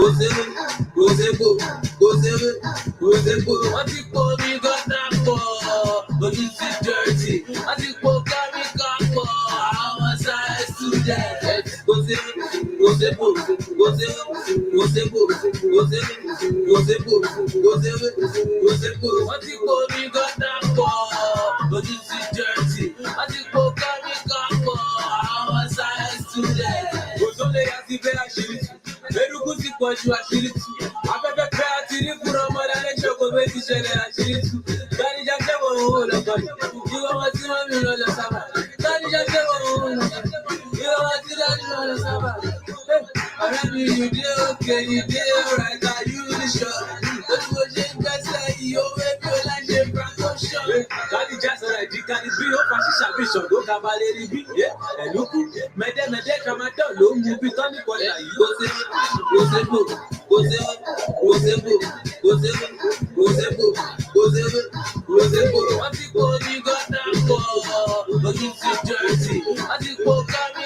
What you call me got that for? But you see dirty. What you call carry for? I'm a science student. What you call me got that for? But you see dirty. What you call carry for? I'm a science student. What's on the active activity? Very good to push you activity. Afẹ́fẹ́ fẹ́ àti rí fúnra ọmọdé alẹ́ṣọ́ kò fẹ́ ti ṣẹlẹ̀ àṣírí tú. Tánijá jẹ́wọ̀ owó lọ́kọ̀ yìí. Ìwọ wọn tí wọ́n mi lọ sábà. Tánijá jẹ́wọ̀ owó lọ́kọ̀ yìí. Ìwọ wọn tí dájú lọ sábà. Ọ̀rẹ́ mi, you dey okay, you dey alright, are you really sure? Lójú wo ṣe ń gbẹ́sẹ̀ yìí, ó fẹ́ bí ó láì ṣe prankoṣọ́. Tánijá sọ̀rọ̀ ìdí kani bí ó fa ṣíṣà bí ṣọ̀dọ̀ kabalẹ̀ rí bí. Ẹ̀lú kù, mẹ́dẹ́mẹ́dẹ́ tramadol ló ń mu bí tọ́ní kọ́lá yìí. What you call me got that for? But you see dirty. What you call carry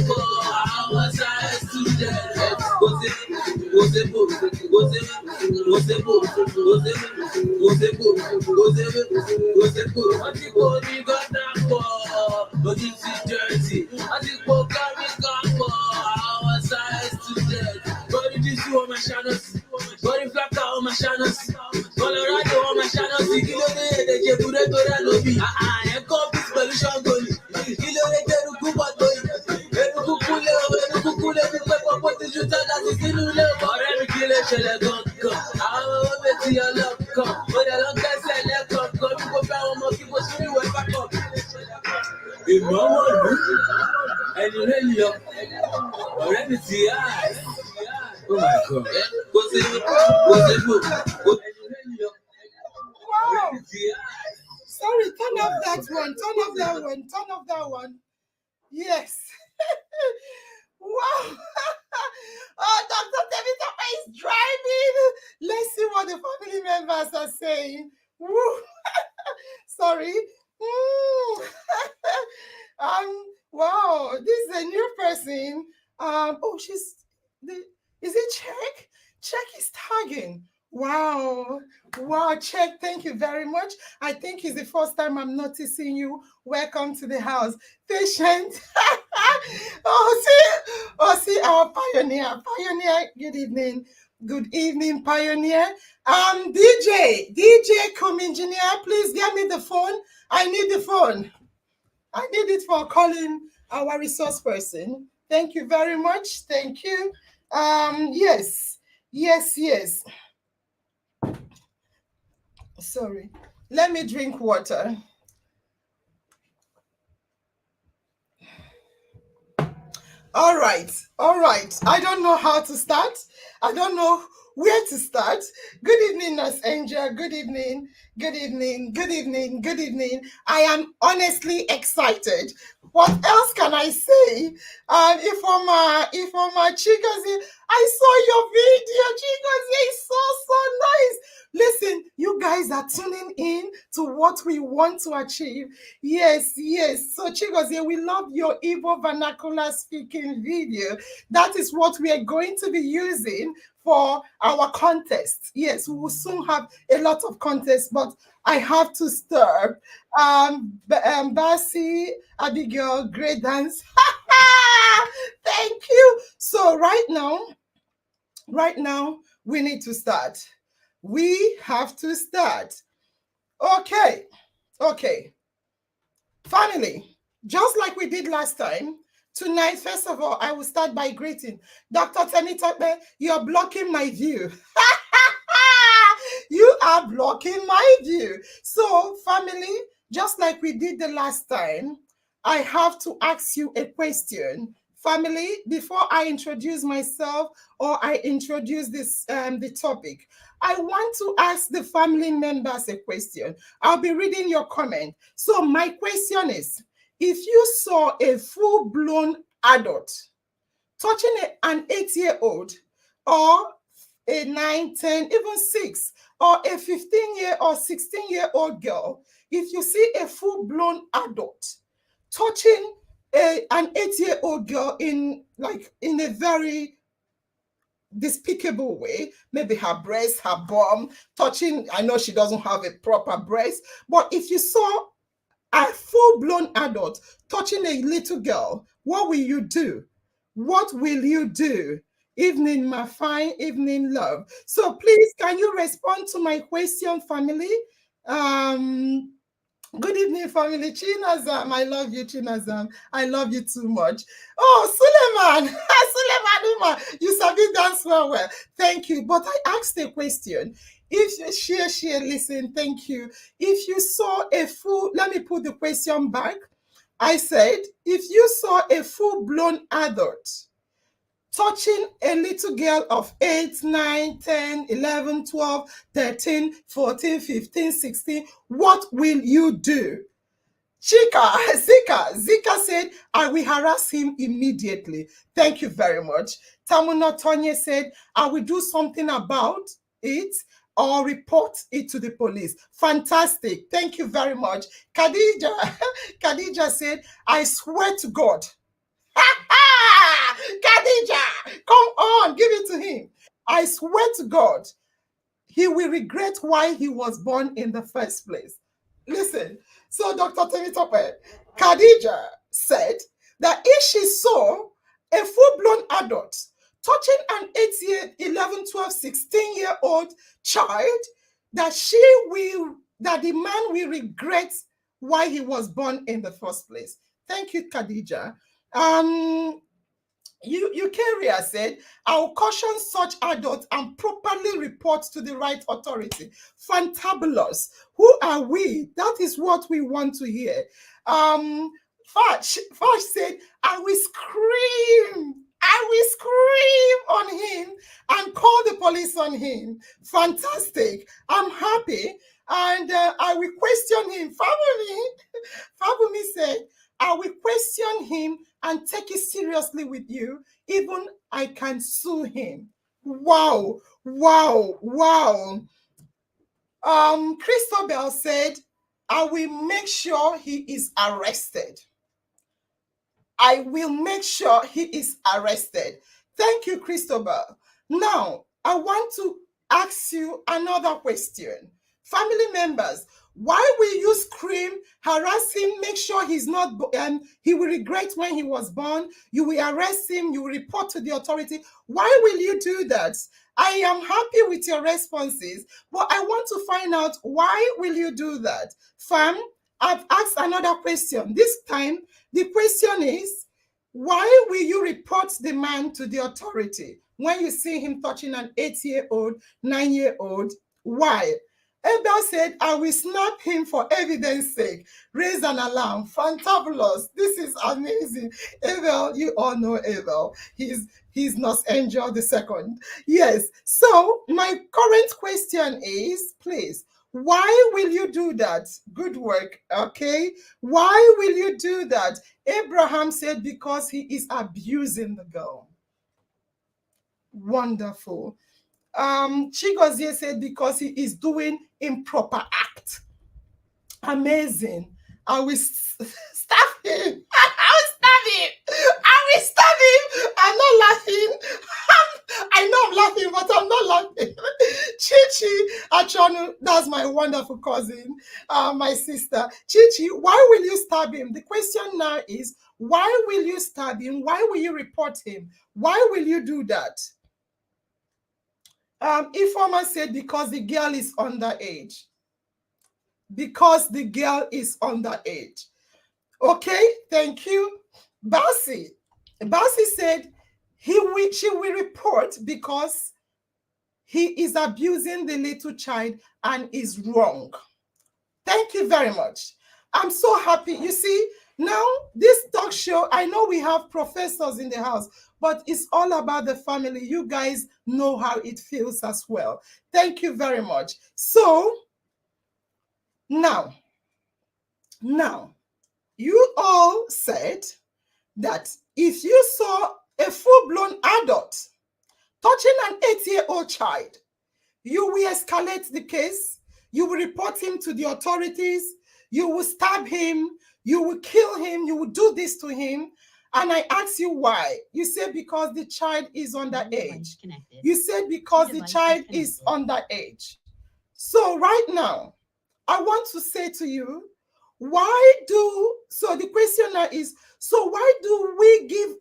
for? I'm a science student. What you call me got that for? But you see dirty. What you call carry for? I'm a science student. Body this on my channels. Body flatter on my channels. Colorado on my channels. Kilo de jebure to ra lobi. En copy solution goli. Kilo de teruku botoyi. Eruku kule ni pe popo ti juta láti sínú ilé. Ọ̀rẹ́ mi kí lè ṣẹlẹ̀ gangan. Àwọn ọmọ mi ti yọ lọ́kàn. Mo dẹ̀ lọ kẹ́sẹ̀ lẹ́kọ̀ọ́. Kọ́ mi kò fẹ́ àwọn ọmọ kí mo sún ìwé pápọ̀. Ìmọ̀wọ̀ lù. Ẹni rẹ̀ yọ. Ọ̀rẹ́ mi ti yá. Oh my God. Wow. Sorry, turn off that one. Turn off that one. Turn off that one. Yes. Wow. Oh, Dr. Temitope is driving. Let's see what the family members are saying. Woo. Sorry. Wow, this is a new person. Oh, is it Check? Check is tagging. Wow, Check, thank you very much. I think it's the first time I'm noticing you. Welcome to the house. Patient. see our pioneer. Good evening. Good evening, Pioneer. DJ come engineer, please get me the phone. I need the phone. I need it for calling our resource person. Thank you very much. Thank you. Yes. Sorry. Let me drink water. All right. I don't know how to start. I don't know where to start. Good evening, Nurse Angel. Good evening. I am honestly excited. What else can I say? If I'm a Chigozie, I saw your video, Chigozie. It's so nice. Listen, you guys are tuning in to what we want to achieve. Yes. So Chigozie, we love your Igbo vernacular speaking video. That is what we are going to be using for our contest. Yes, we will soon have a lot of contests, but I have to start. Basi, Abigail, great dance. Thank you. So right now, we need to start. We have to start. Okay. Family, just like we did last time, tonight, first of all, I will start by greeting Dr. Temitope. You're blocking my view. You are blocking my view. So, family, just like we did the last time, I have to ask you a question. Family, before I introduce myself or I introduce this the topic, I want to ask the family members a question. I'll be reading your comment. So my question is, if you saw a full-blown adult touching an 8-year-old or a 9, 10, even 6, or a 15-year or 16-year-old girl, if you see a full-blown adult touching an 8-year-old girl in a very despicable way, maybe her breast, her bum, touching, I know she doesn't have a proper breast, but if you saw a full-blown adult touching a little girl, what will you do? What will you do? Evening, my fine evening, love. So please, can you respond to my question, family? Um, Good evening, family. Chinazam, I love you, Chinazam. I love you too much. Oh, Suleiman, Suleiman Uma, you sabi dance well. Thank you. But I asked a question. If you share, listen, thank you. If you saw a full, let me put the question back. I said, if you saw a full-blown adult touching a little girl of 8, 9, 10, 11, 12, 13, 14, 15, 16, what will you do? Zika said, I will harass him immediately. Thank you very much. Tamuna Tonye said, I will do something about it or report it to the police. Fantastic. Thank you very much. Khadija said, I swear to God. Khadija, come on, give it to him. I swear to God, he will regret why he was born in the first place. Listen, so Dr. Temitope, Khadija said that if she saw a full-blown adult touching an 8-year, 11, 12, 16-year-old child, that the man will regret why he was born in the first place. Thank you, Khadija. Eukarya said, I will caution such adults and properly report to the right authority. Fantabulous. Who are we? That is what we want to hear. Fash said, I will scream. I will scream on him and call the police on him. Fantastic. I'm happy. And I will question him. Fabumi said, I will question him and take it seriously with you. Even I can sue him. Wow. Christabel said, I will make sure he is arrested. I will make sure he is arrested. Thank you, Christabel. Now, I want to ask you another question. Family members, why will you scream, harass him, make sure he's not, he will regret when he was born, you will arrest him, you will report to the authority. Why will you do that? I am happy with your responses, but I want to find out, why will you do that? Fam, I've asked another question. This time, the question is, why will you report the man to the authority when you see him touching an 8-year-old, 9-year-old? Why? Abel said, I will snap him for evidence sake. Raise an alarm. Fantabulous. This is amazing. Abel, you all know Abel. He's not Angel the second. Yes. So my current question is, please, why will you do that? Good work. Okay. Why will you do that? Abraham said, because he is abusing the girl. Wonderful. Chigozie said, because he is doing improper act. Amazing. I will stab him. I will stab him. I'm not laughing. I know I'm laughing, but I'm not laughing. Chichi Achonu, that's my wonderful cousin, my sister. Chichi, why will you stab him? The question now is, why will you stab him? Why will you report him? Why will you do that? Informer said, because the girl is underage. Because the girl is underage. Okay, thank you. Basi said, she will report because he is abusing the little child and is wrong. Thank you very much. I'm so happy. You see, now this talk show, I know we have professors in the house, but it's all about the family. You guys know how it feels as well. Thank you very much. So now, you all said that if you saw a full-blown adult touching an 8-year-old child, you will escalate the case, you will report him to the authorities, you will stab him, you will kill him, you will do this to him, And I ask you why. You said because the child is underage. You said because the child is underage. So right now, I want to say to you, so the question now is, so why do we give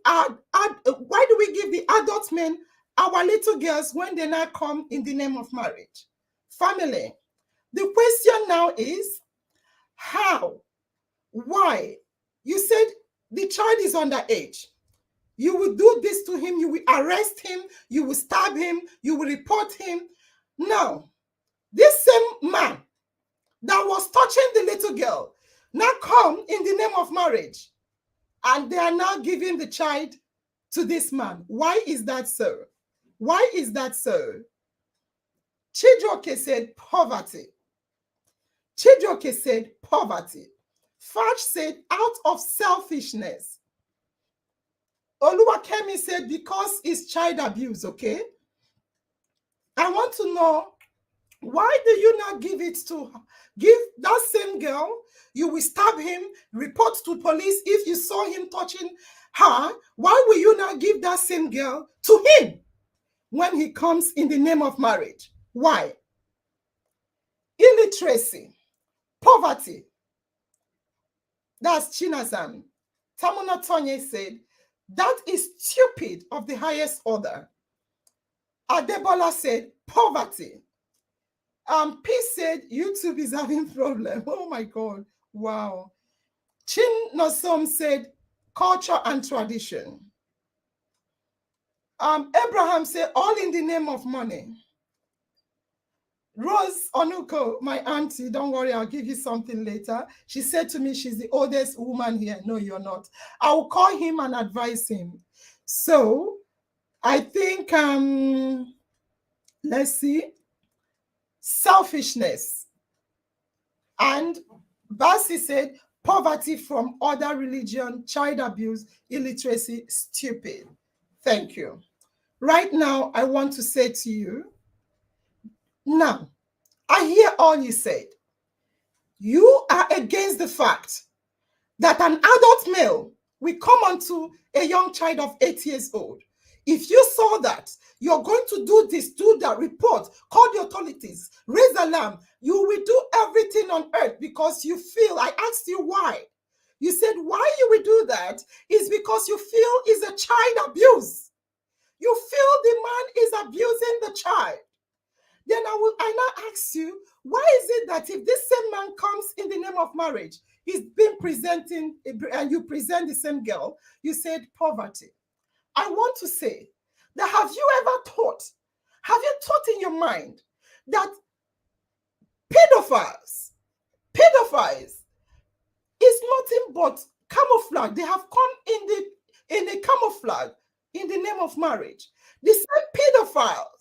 the adult men our little girls when they now come in the name of marriage? Family, the question now is, how? Why? You said the child is underage. You will do this to him, you will arrest him, you will stab him, you will report him. Now, this same man that was touching the little girl now come in the name of marriage, and they are now giving the child to this man. Why is that so? Why is that so? Chijioke said poverty. Chijioke said poverty. Faj said out of selfishness. Oluwakemi said because it's child abuse, okay? I want to know, why do you not give that same girl, you will stab him, report to police if you saw him touching her? Why will you not give that same girl to him when he comes in the name of marriage? Why? Illiteracy, poverty. That's Chinazam. Tamuna Tonye said, that is stupid of the highest order. Adebola said, poverty. Peace said, YouTube is having problem. Oh my God. Wow. Chin Nosom said, culture and tradition. Abraham said, all in the name of money. Rose Onuko, my auntie, don't worry, I'll give you something later. She said to me, she's the oldest woman here. No, you're not. I will call him and advise him. So I think, let's see, selfishness. And Basi said, poverty from other religion, child abuse, illiteracy, stupid. Thank you. Right now, I want to say to you, now, I hear all you said. You are against the fact that an adult male will come onto a young child of 8 years old. If you saw that, you're going to do this, do that, report, call the authorities, raise alarm. You will do everything on earth because you feel, I asked you why. You said why you will do that is because you feel it's a child abuse. You feel the man is abusing the child. Then I now ask you, why is it that if this same man comes in the name of marriage, he's been presenting, and you present the same girl, you said poverty. I want to say that have you thought in your mind that pedophiles is nothing but camouflage. They have come in a camouflage in the name of marriage. The same pedophiles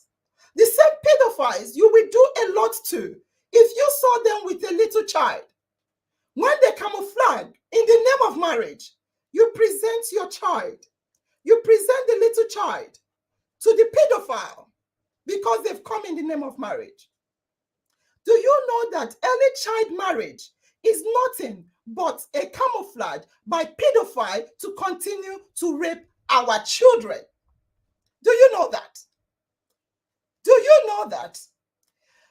you will do a lot to. If you saw them with a little child, when they camouflage in the name of marriage, you present your child, you present the little child to the pedophile because they've come in the name of marriage. Do you know that early child marriage is nothing but a camouflage by pedophile to continue to rape our children? Do you know that? Do you know that?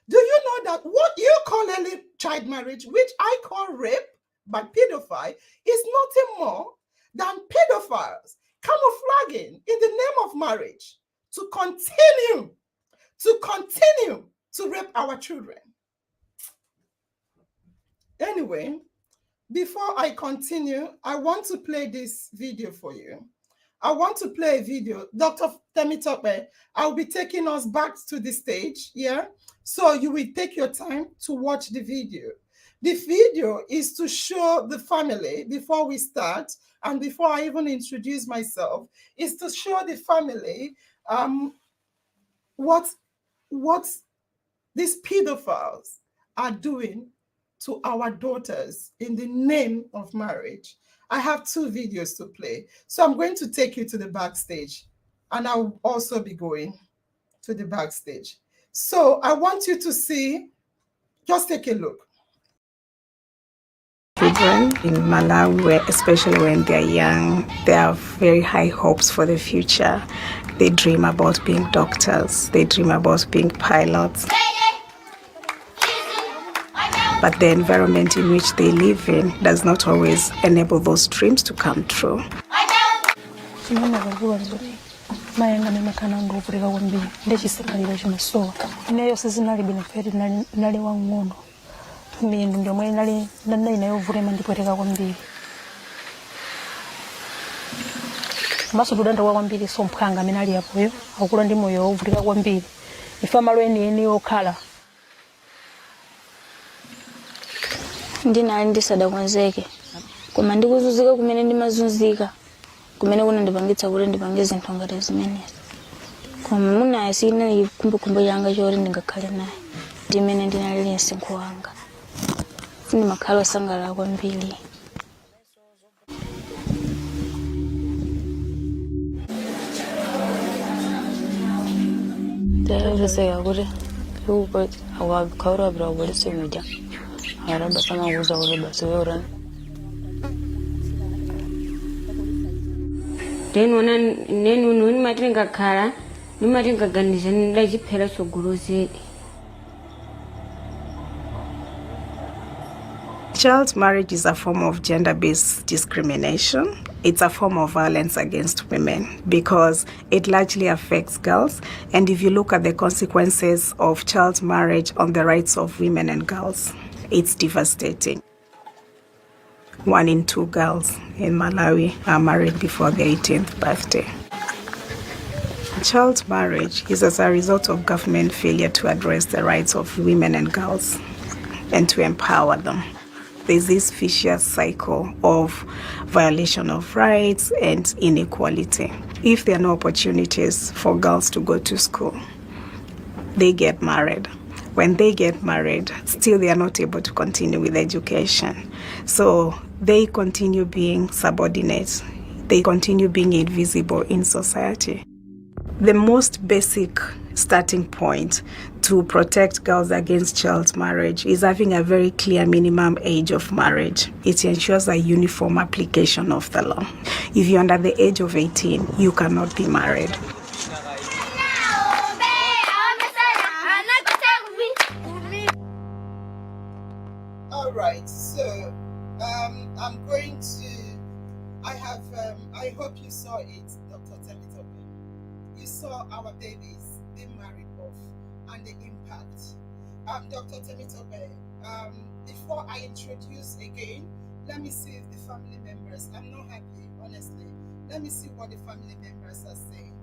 Do you know that what you call early child marriage, which I call rape by pedophile, is nothing more than pedophiles camouflaging in the name of marriage to continue to rape our children? Anyway, before I continue, I want to play this video for you. I want to play a video. Dr. Temitope, I'll be taking us back to the stage, yeah? So you will take your time to watch the video. The video is to show the family, before we start, and before I even introduce myself, is to show the family what these pedophiles are doing to our daughters in the name of marriage. I have 2 videos to play. So I'm going to take you to the backstage, and I'll also be going to the backstage. So I want you to see, just take a look. children in Malawi, especially when they're young, they have very high hopes for the future. They dream about being doctors, they dream about being pilots. But the environment in which they live in does not always enable those dreams to come true. mayangane makananga okuleka kwambiri ndechisamaliro chimasowa ineyo sezinali benefit nali wang'ono mindu ndiomwe nali nayo vulema ndipweteka kwambiri maso tudandawa kwambiri so mphanga amene ali apoyo akula ndi moyo ovulika kwambiri ife amalo enieni okhala ndinali ndisadakonzeke koma ndikuzunzika kumene ndimazunzika kumene kunandipangitsa kuti ndipange zinthu ngati zimenezi koma munaye sine kumbukumbu yanga choti ndingakhale naye ndimene ndinalili msinkhu wanga sindimakhala osangalala kwambiri Saya kuti uko awakaura bra wese media araba kama uza ule basi wewe denona nenu nuni matinga khala ni matinga ganisha ndachiphera sogolozedi. Child marriage is a form of gender-based discrimination. It's a form of violence against women because it largely affects girls. And if you look at the consequences of child marriage on the rights of women and girls, it's devastating. 1 in 2 girls in Malawi are married before their 18th birthday. Child marriage is as a result of government failure to address the rights of women and girls and to empower them. There's this vicious cycle of violation of rights and inequality. If there are no opportunities for girls to go to school, they get married. When they get married, still they are not able to continue with education. So they continue being subordinate. They continue being invisible in society. The most basic starting point to protect girls against child marriage is having a very clear minimum age of marriage. It ensures a uniform application of the law. If you're under the age of 18, you cannot be married. All right, so I'm going to, I hope you saw it, Dr. Temitope. You saw our babies being married off and the impact. Dr. Temitope, before I introduce again, let me see if the family members, I'm not happy, honestly. Let me see what the family members are saying.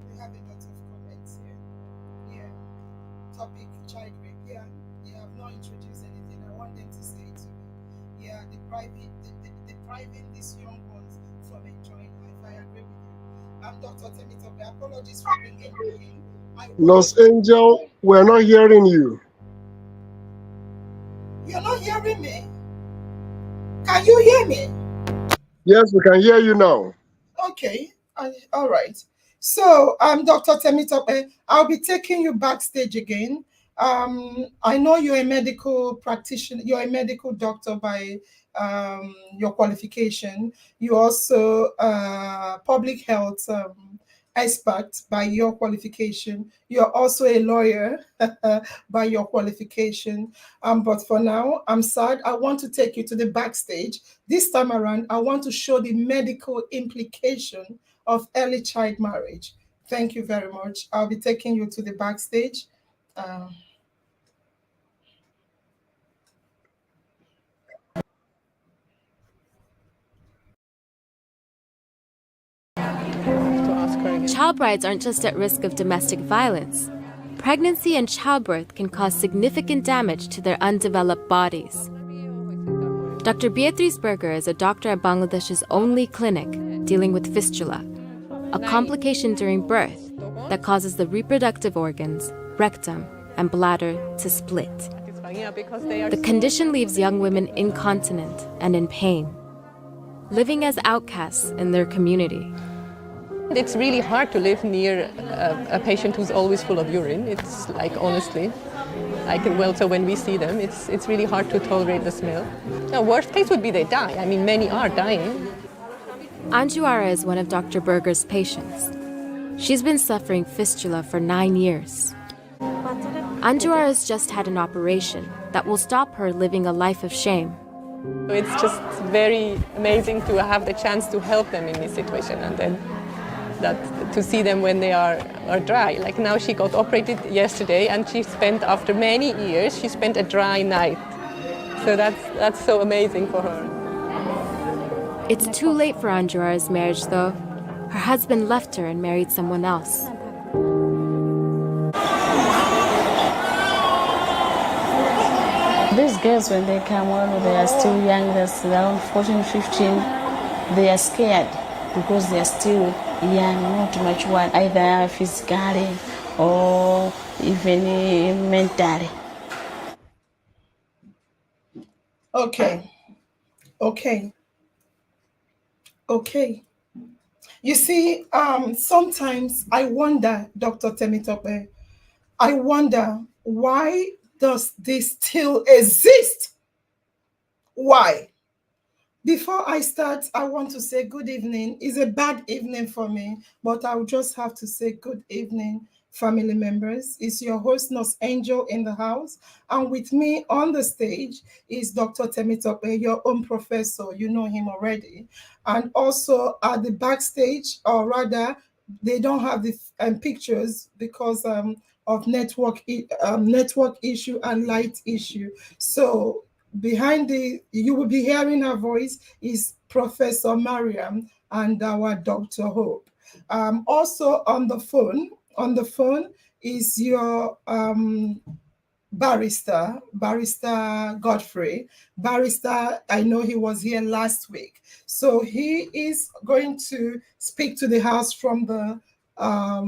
We have a lot of comments here. Yeah. Topic, child rape. Yeah. They have not introduced anything. I want them to say it to me. Yeah, depriving these young ones from enjoying life. I agree with you. Dr. Temitope, apologies for bringing you in. Los Angeles, we're not hearing you. You're not hearing me? Can you hear me? Yes, we can hear you now. Okay. All right. So, Dr. Temitope, I'll be taking you backstage again. I know you're a medical practitioner, you're a medical doctor by your qualification. You're also a public health expert by your qualification. You're also a lawyer by your qualification. But for now, I'm sad. I want to take you to the backstage. This time around, I want to show the medical implication of early child marriage. Thank you very much. I'll be taking you to the backstage. Child brides aren't just at risk of domestic violence. Pregnancy and childbirth can cause significant damage to their undeveloped bodies. Dr. Beatrice Berger is a doctor at Bangladesh's only clinic dealing with fistula, a complication during birth that causes the reproductive organs, rectum, and bladder to split. The condition leaves young women incontinent and in pain, living as outcasts in their community. It's really hard to live near a patient who's always full of urine. It's like, honestly, I can well tell when we see them, it's really hard to tolerate the smell. The worst case would be they die. I mean, many are dying. Anjuara is one of Dr. Berger's patients. She's been suffering fistula for 9 years. Anjuara has just had an operation that will stop her living a life of shame. It's just very amazing to have the chance to help them in this situation, and then to see them when they are dry. Like now she got operated yesterday, and she spent, after many years, she spent a dry night. So that's so amazing for her. It's too late for Anjuara's marriage, though. Her husband left her and married someone else. These girls, when they come on, they are still young, they're around 14, 15, they are scared because they are still young, not much one, either physically or even mentally. Okay. You see, sometimes I wonder, Dr. Temitope, I wonder, why does this still exist? Why? Before I start, I want to say good evening. It's a bad evening for me, but I'll just have to say good evening, family members. It's your host, Nurse Angel, in the house. And with me on the stage is Dr. Temitope, your own professor. You know him already. And also at the backstage, or rather, they don't have the pictures because of network issue and light issue. So behind you will be hearing her voice is Professor Mariam and our Dr. Hope. Also on the phone is your barrister Godfrey. Barrister, I know he was here last week. So he is going to speak to the house from the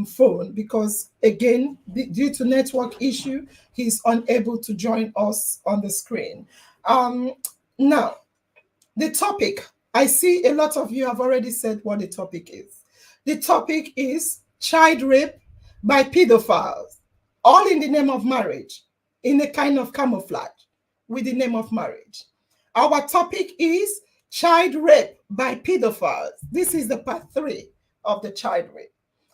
phone because, again, due to network issue, he's unable to join us on the screen. Now, the topic, I see a lot of you have already said what the topic is. The topic is child rape by pedophiles, all in the name of marriage, in a kind of camouflage with the name of marriage. Our topic is child rape by pedophiles. This is the part 3 of the child rape.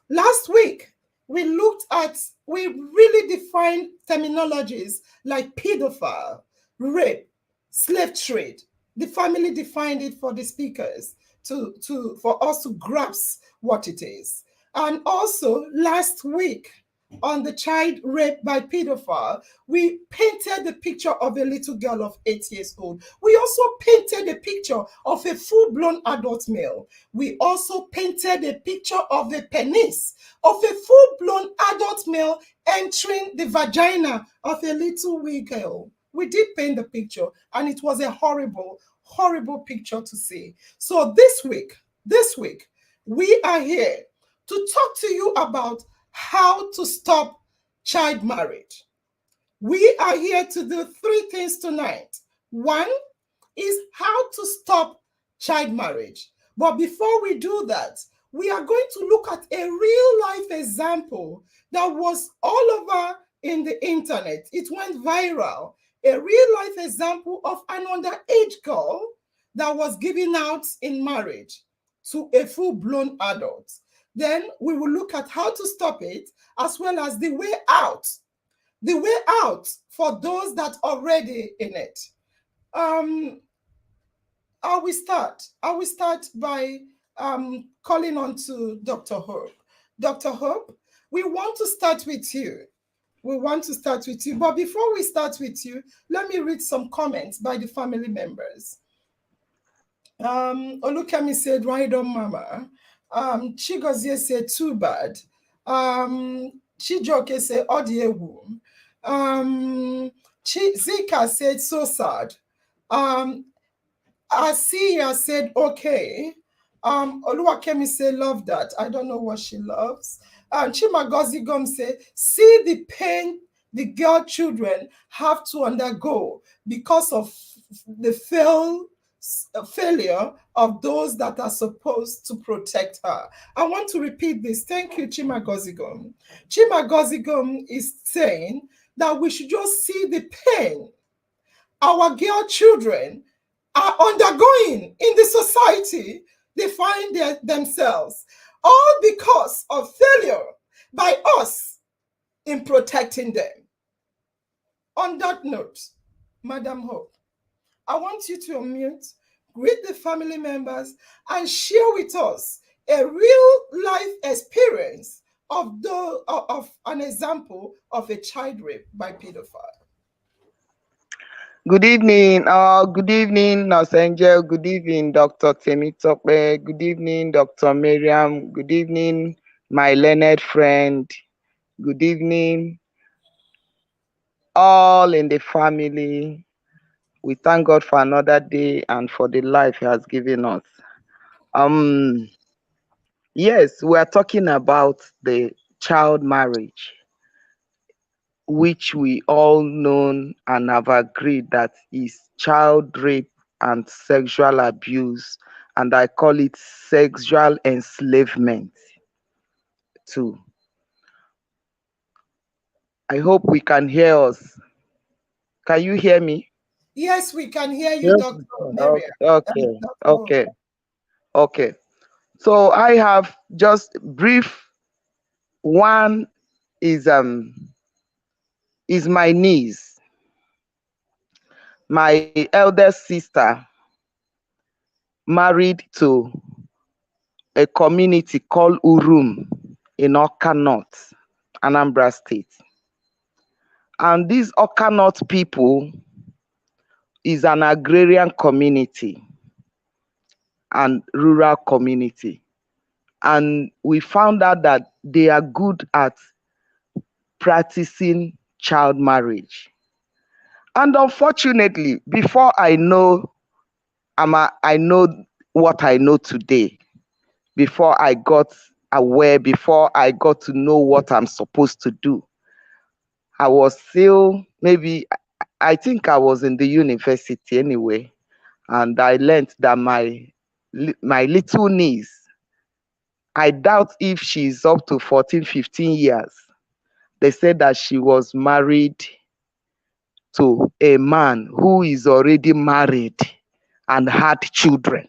Last week, we really defined terminologies like pedophile, rape, slave trade. The family defined it for the speakers for us to grasp what it is. And also last week on the child rape by pedophile, we painted the picture of a little girl of 8 years old. We also painted a picture of a full-blown adult male. We also painted a picture of a penis of a full-blown adult male entering the vagina of a little wee girl. We did paint the picture, and it was a horrible, horrible picture to see. So this week, we are here to talk to you about how to stop child marriage. We are here to do 3 things tonight. One is how to stop child marriage. But before we do that, we are going to look at a real-life example that was all over in the internet. It went viral. A real-life example of an underage girl that was given out in marriage to a full-blown adult. Then we will look at how to stop it, as well as the way out. The way out for those that are already in it. I will start by calling on to Dr. Hope. Dr. Hope, we want to start with you. But before we start with you, let me read some comments by the family members. Olukemi said, right on, Mama. Chigozie said, too bad. Chijoke said, odiewu. Zika said, so sad. Asiya said, okay. Oluwakemi said, love that. I don't know what she loves. Chimagozi Gom said, see the pain the girl children have to undergo because of the failed failure of those that are supposed to protect her. I want to repeat this. Thank you, Chima Gozigom. Chima Gozigom is saying that we should just see the pain our girl children are undergoing in the society they find themselves, all because of failure by us in protecting them. On that note, Madam Hope, I want you to unmute, greet the family members, and share with us a real life experience of an example of a child rape by pedophile. Good evening, Nurse Angel. Good evening, Dr. Temitope. Good evening, Dr. Miriam. Good evening, my learned friend. Good evening, all in the family. We thank God for another day and for the life He has given us. Yes, we are talking about the child marriage, which we all know and have agreed that is child rape and sexual abuse, and I call it sexual enslavement too. I hope we can hear us. Can you hear me? Yes, we can hear you, Yes, Dr. Maria. Okay. So I have just brief. One is my niece. My eldest sister married to a community called Urum in Oka North, Anambra State. And these Oka North people is an agrarian community and rural community. And we found out that they are good at practicing child marriage. And unfortunately, before I know what I know today, before I got aware, before I got to know what I'm supposed to do, I was still I think I was in the university anyway, and I learned that my little niece, I doubt if she's up to 14, 15 years. They said that she was married to a man who is already married and had children.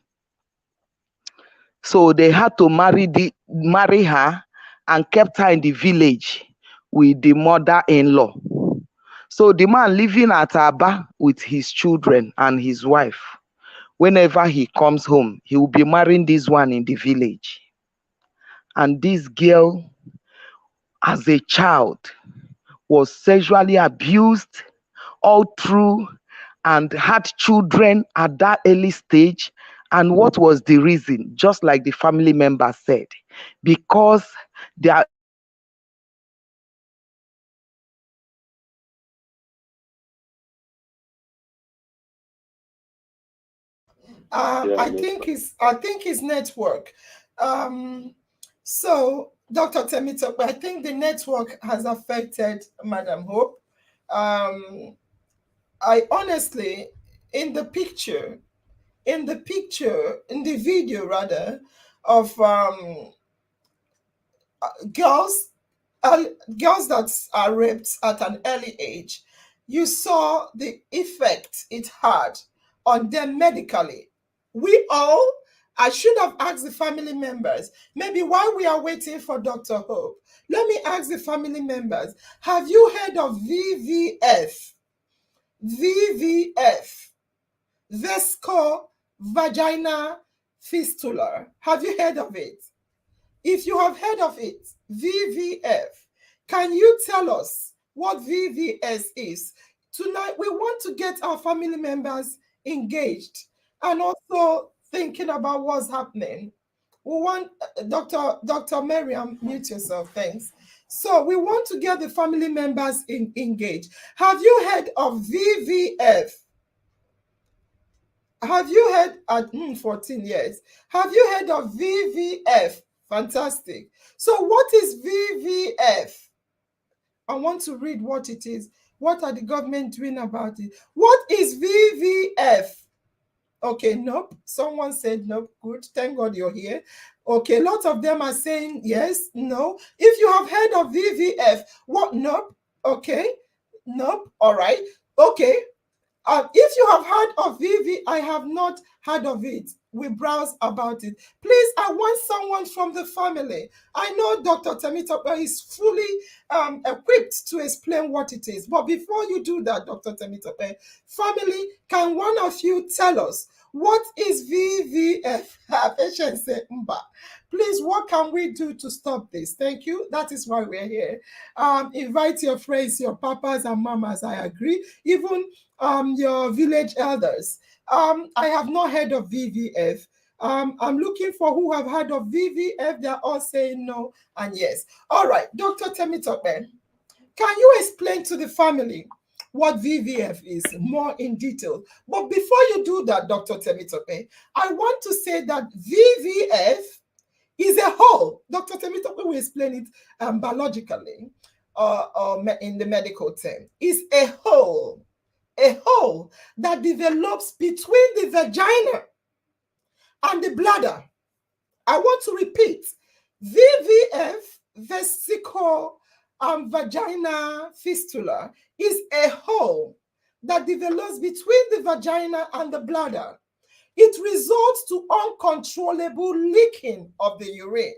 So they had to marry her and kept her in the village with the mother-in-law. So the man living at Aba with his children and his wife, whenever he comes home, he will be marrying this one in the village. And this girl, as a child, was sexually abused all through and had children at that early stage. And what was the reason? Just like the family member said, because they are I think his network. So, Dr. Temitope, I think the network has affected Madam Hope. I honestly, in the video rather, of girls girls that are raped at an early age, you saw the effect it had on them medically. I should have asked the family members, maybe while we are waiting for Dr. Hope, let me ask the family members, have you heard of VVF? VVF, Vesco Vagina Fistula. Have you heard of it? If you have heard of it, VVF, can you tell us what VVS is? Tonight, we want to get our family members engaged and also thinking about what's happening. We want, Dr. Miriam, mute yourself, thanks. So we want to get the family members engaged. Have you heard of VVF? Have you heard at 14 years? Have you heard of VVF? Fantastic. So what is VVF? I want to read what it is. What are the government doing about it? What is VVF? Okay, nope. Someone said nope. Good. Thank God you're here. Okay, lots of them are saying yes, no. If you have heard of VVF, what? Nope. Okay, nope. All right. Okay. If you have heard of VV, I have not heard of it. We browse about it. Please, I want someone from the family. I know Dr. Temitope is fully equipped to explain what it is. But before you do that, Dr. Temitope, family, can one of you tell us what is VVF? Please, what can we do to stop this? Thank you. That is why we're here. Invite your friends, your papas and mamas. I agree. Even your village elders. I have not heard of VVF. I'm looking for who have heard of VVF. They're all saying no and yes. All right, Dr. Temitope, can you explain to the family what VVF is more in detail? But before you do that, Dr. Temitope, I want to say that VVF is a whole. Dr. Temitope will explain it biologically or in the medical term. Is a whole that develops between the vagina and the bladder. I want to repeat, VVF, vesical vagina fistula, is a hole that develops between the vagina and the bladder. It results to uncontrollable leaking of the urine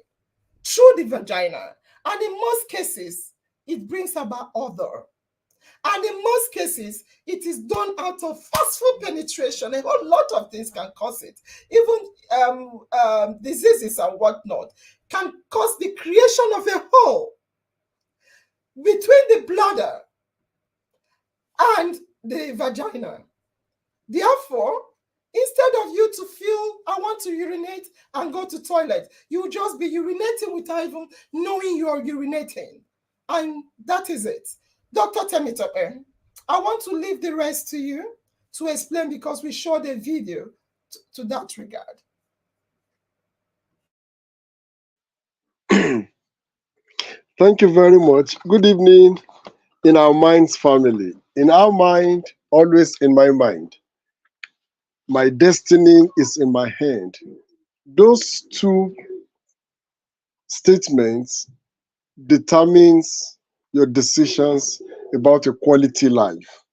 through the vagina. And in most cases, it brings about odor. And in most cases, it is done out of forceful penetration. A whole lot of things can cause it. Even diseases and whatnot can cause the creation of a hole between the bladder and the vagina. Therefore, instead of you to feel, I want to urinate and go to toilet, you will just be urinating without even knowing you are urinating. And that is it. Dr. Temitope, I want to leave the rest to you to explain because we showed a video to that regard. Thank you very much. Good evening, in our minds family. In our mind, always in my mind. My destiny is in my hand. Those two statements determines your decisions about your quality life.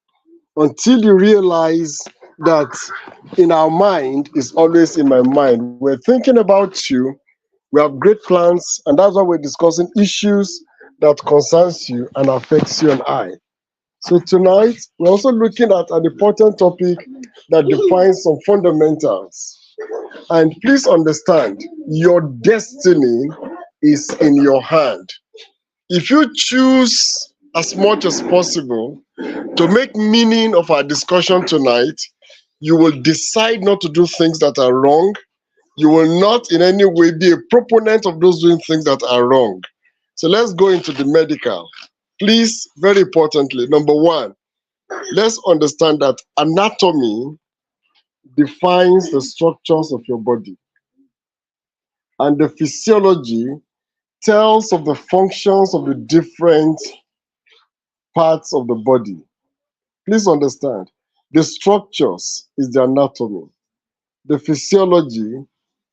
Until you realize that in our mind is always in my mind. We're thinking about you. We have great plans, and that's why we're discussing issues that concerns you and affects you and I. So tonight, we're also looking at an important topic that defines some fundamentals. And please understand, your destiny is in your hand. If you choose as much as possible to make meaning of our discussion tonight, you will decide not to do things that are wrong. You will not in any way be a proponent of those doing things that are wrong. So let's go into the medical. Please, very importantly, number one, let's understand that anatomy defines the structures of your body, and the physiology tells of the functions of the different parts of the body. Please understand, the structures is the anatomy. The physiology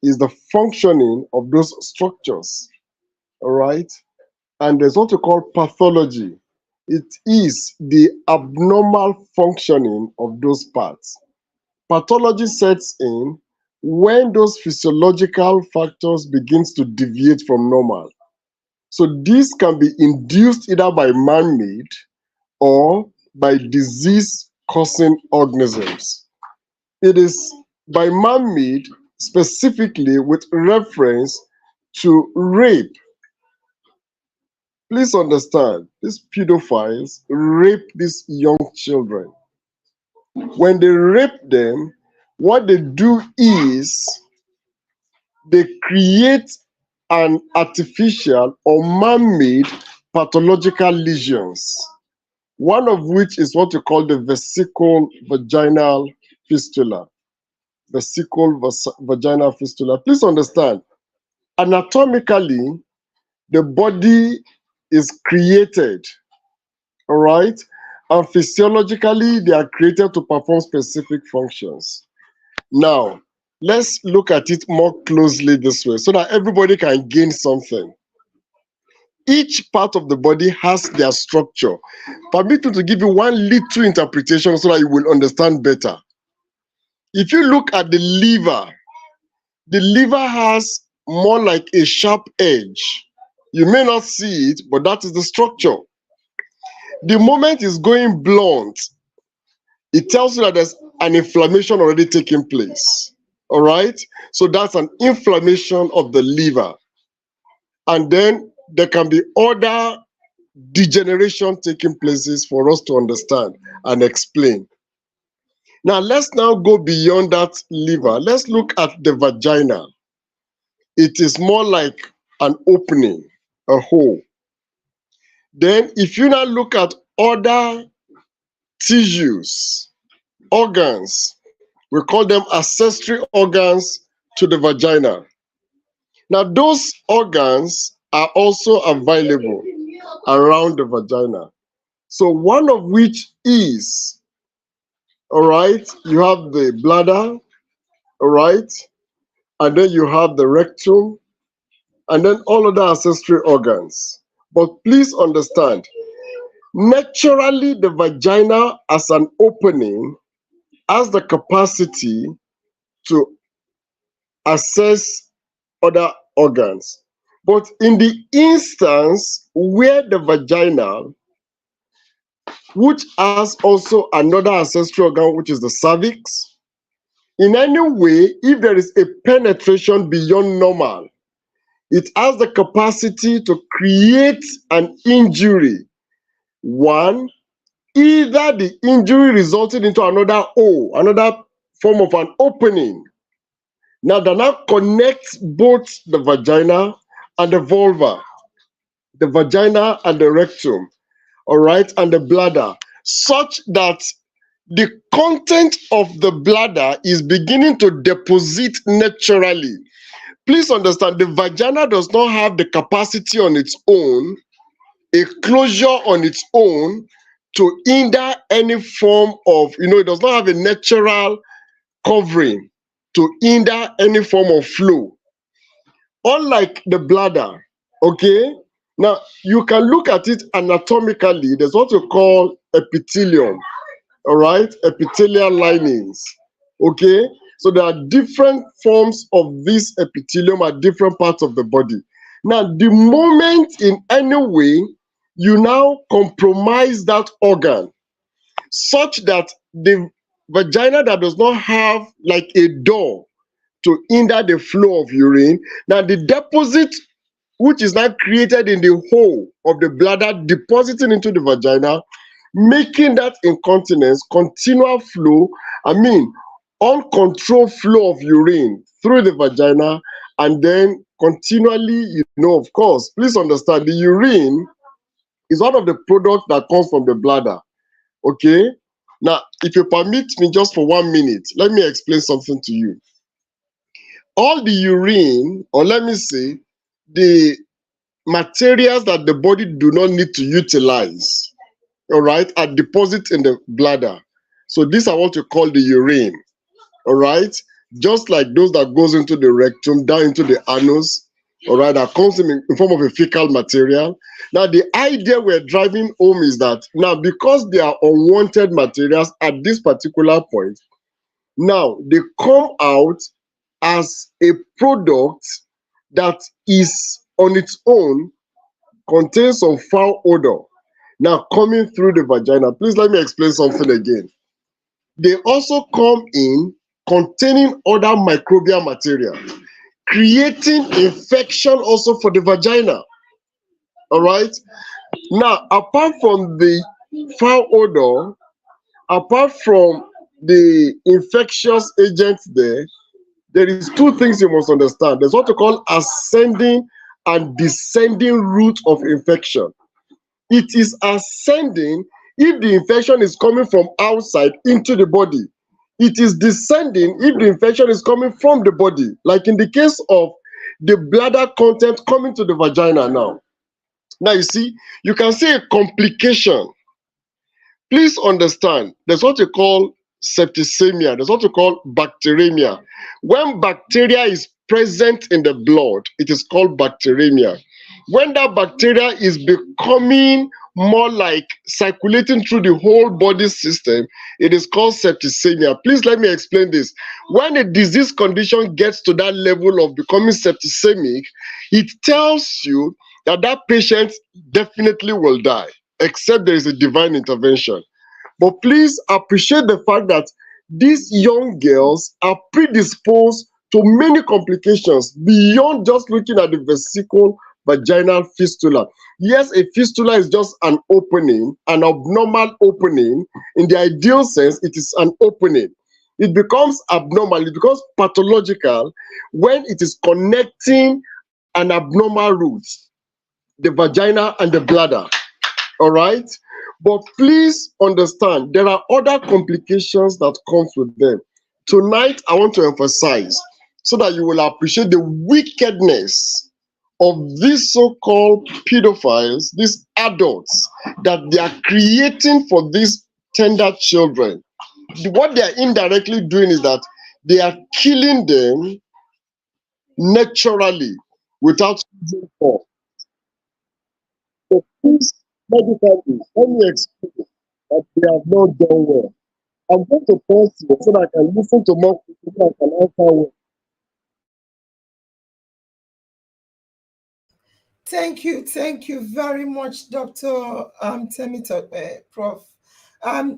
is the functioning of those structures, all right? And there's what we call pathology. It is the abnormal functioning of those parts. Pathology sets in when those physiological factors begins to deviate from normal. So this can be induced either by man-made or by disease-causing organisms. It is by man-made specifically with reference to rape. Please understand, these pedophiles rape these young children. When they rape them, what they do is they create an artificial or man-made pathological lesions, one of which is what we call the vesical vaginal fistula. Vesical vaginal fistula. Please understand, anatomically, the body is created, all right? And physiologically, they are created to perform specific functions. Now, let's look at it more closely this way so that everybody can gain something. Each part of the body has their structure. Permit me to give you one little interpretation so that you will understand better. If you look at the liver has more like a sharp edge. You may not see it, but that is the structure. The moment it's going blunt, it tells you that there's an inflammation already taking place. All right? So that's an inflammation of the liver. And then there can be other degeneration taking places for us to understand and explain. Now, let's now go beyond that liver. Let's look at the vagina. It is more like an opening, a hole. Then, if you now look at other tissues, organs, we call them accessory organs to the vagina. Now, those organs are also available around the vagina. So, one of which is, all right, you have the bladder, all right, and then you have the rectum, and then all other accessory organs. But please understand, naturally, the vagina as an opening has the capacity to access other organs. But in the instance where the vagina, which has also another accessory organ, which is the cervix, in any way, if there is a penetration beyond normal, it has the capacity to create an injury. One, either the injury resulted into another hole, another form of an opening. Now that now connects both the vagina and the vulva, the vagina and the rectum, all right, and the bladder, such that the content of the bladder is beginning to deposit naturally. Please understand, the vagina does not have the capacity on its own, a closure on its own, to hinder any form of, it does not have a natural covering to hinder any form of flow. Unlike the bladder, okay? Now, you can look at it anatomically. There's what you call epithelium, all right? Epithelial linings, okay? So there are different forms of this epithelium at different parts of the body. Now, the moment in any way you now compromise that organ such that the vagina that does not have like a door to hinder the flow of urine, now the deposit which is now created in the hole of the bladder depositing into the vagina, making that incontinence continual flow, uncontrolled flow of urine through the vagina, and then continually, of course, please understand, the urine is one of the products that comes from the bladder, okay? Now, if you permit me just for 1 minute, let me explain something to you. All the urine, or let me say, the materials that the body do not need to utilize, all right, are deposited in the bladder. So these are what you call the urine, all right? Just like those that goes into the rectum, down into the anus, all right, that comes in form of a fecal material. Now, the idea we're driving home is that now, because they are unwanted materials at this particular point, now they come out as a product that is on its own, contains some foul odor, now coming through the vagina. Please let me explain something again. They also come in containing other microbial material, creating infection also for the vagina. All right. Now, apart from the foul odor, apart from the infectious agents there is two things you must understand. There's what you call ascending and descending route of infection. It is ascending if the infection is coming from outside into the body. It is descending if the infection is coming from the body, like in the case of the bladder content coming to the vagina now. Now, you see, you can see a complication. Please understand, there's what you call septicemia. There's what we call bacteremia. When bacteria is present in the blood, it is called bacteremia. When that bacteria is becoming more like circulating through the whole body system, it is called septicemia. Please let me explain this. When a disease condition gets to that level of becoming septicemic, it tells you that that patient definitely will die, except there is a divine intervention. But please appreciate the fact that these young girls are predisposed to many complications beyond just looking at the vesical vaginal fistula. Yes, a fistula is just an opening, an abnormal opening. In the ideal sense, it is an opening. It becomes abnormal, it becomes pathological when it is connecting an abnormal root, the vagina and the bladder. All right? But please understand, there are other complications that comes with them. Tonight, I want to emphasize so that you will appreciate the wickedness of these so-called pedophiles, these adults that they are creating for these tender children. What they are indirectly doing is that they are killing them naturally without using force. So please, medically, let me explain that they have not done well. I'm going to pause here so that I can listen to more people so I can answer well. Thank you very much, Dr. Temitope, Prof.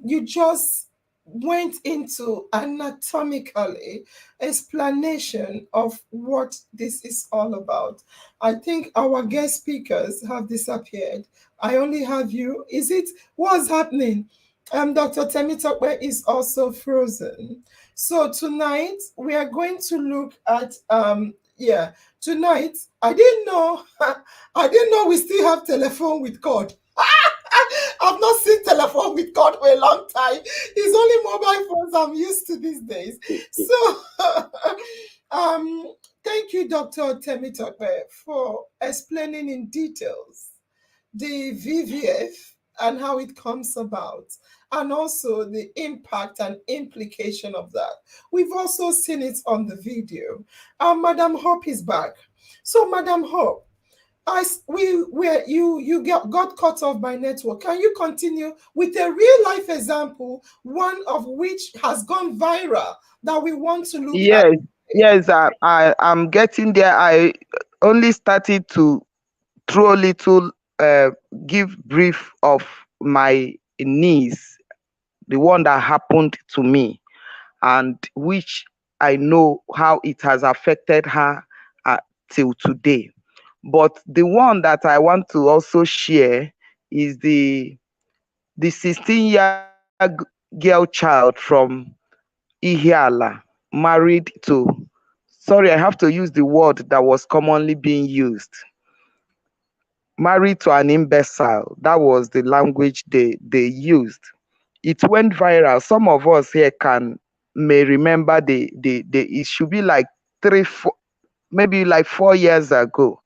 You just went into anatomically explanation of what this is all about. I think our guest speakers have disappeared. I only have you. Is it what's happening? Dr. Temitope is also frozen. So tonight we are going to look at tonight I didn't know we still have telephone with God. I've not seen telephone with God for a long time. It's only mobile phones I'm used to these days. So thank you, Dr. Temitope, for explaining in details the VVF and how it comes about, and also the impact and implication of that. We've also seen it on the video. Madam Hope is back. So, Madam Hope, you got cut off by network. Can you continue with a real life example, one of which has gone viral that we want to look at? Yes, I'm getting there. I only started to throw a little give brief of my niece, the one that happened to me, and which I know how it has affected her till today. But the one that I want to also share is the 16-year girl child from Ihiala, married to, sorry, I have to use the word that was commonly being used, married to an imbecile. That was the language they used. It went viral. Some of us here may remember it should be like 4 maybe like 4 years ago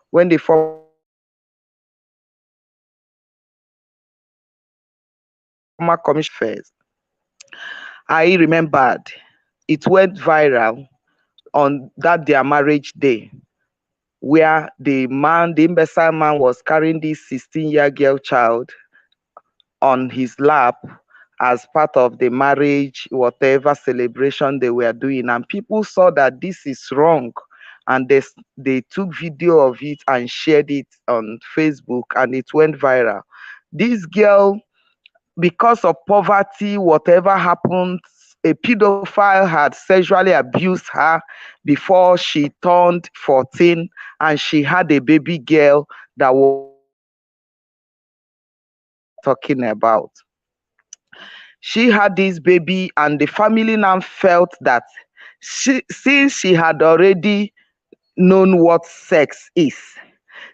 when the former commission first. I remembered it went viral on that their marriage day, where the imbecile man was carrying this 16-year girl child on his lap as part of the marriage, whatever celebration they were doing. And people saw that this is wrong. And they took video of it and shared it on Facebook, and it went viral. This girl, because of poverty, whatever happened, a pedophile had sexually abused her before she turned 14, and she had a baby girl that was talking about. She had this baby, and the family now felt that since she had already known what sex is,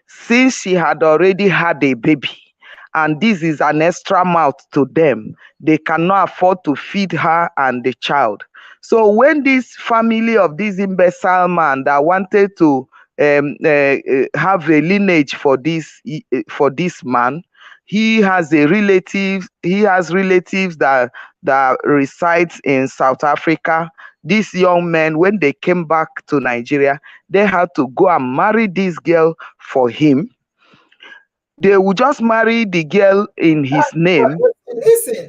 since she had already had a baby, and this is an extra mouth to them, they cannot afford to feed her and the child. So when this family of this imbecile man that wanted to have a lineage for this man, He has relatives that resides in South Africa. These young men, when they came back to Nigeria, they had to go and marry this girl for him. They would just marry the girl in his name.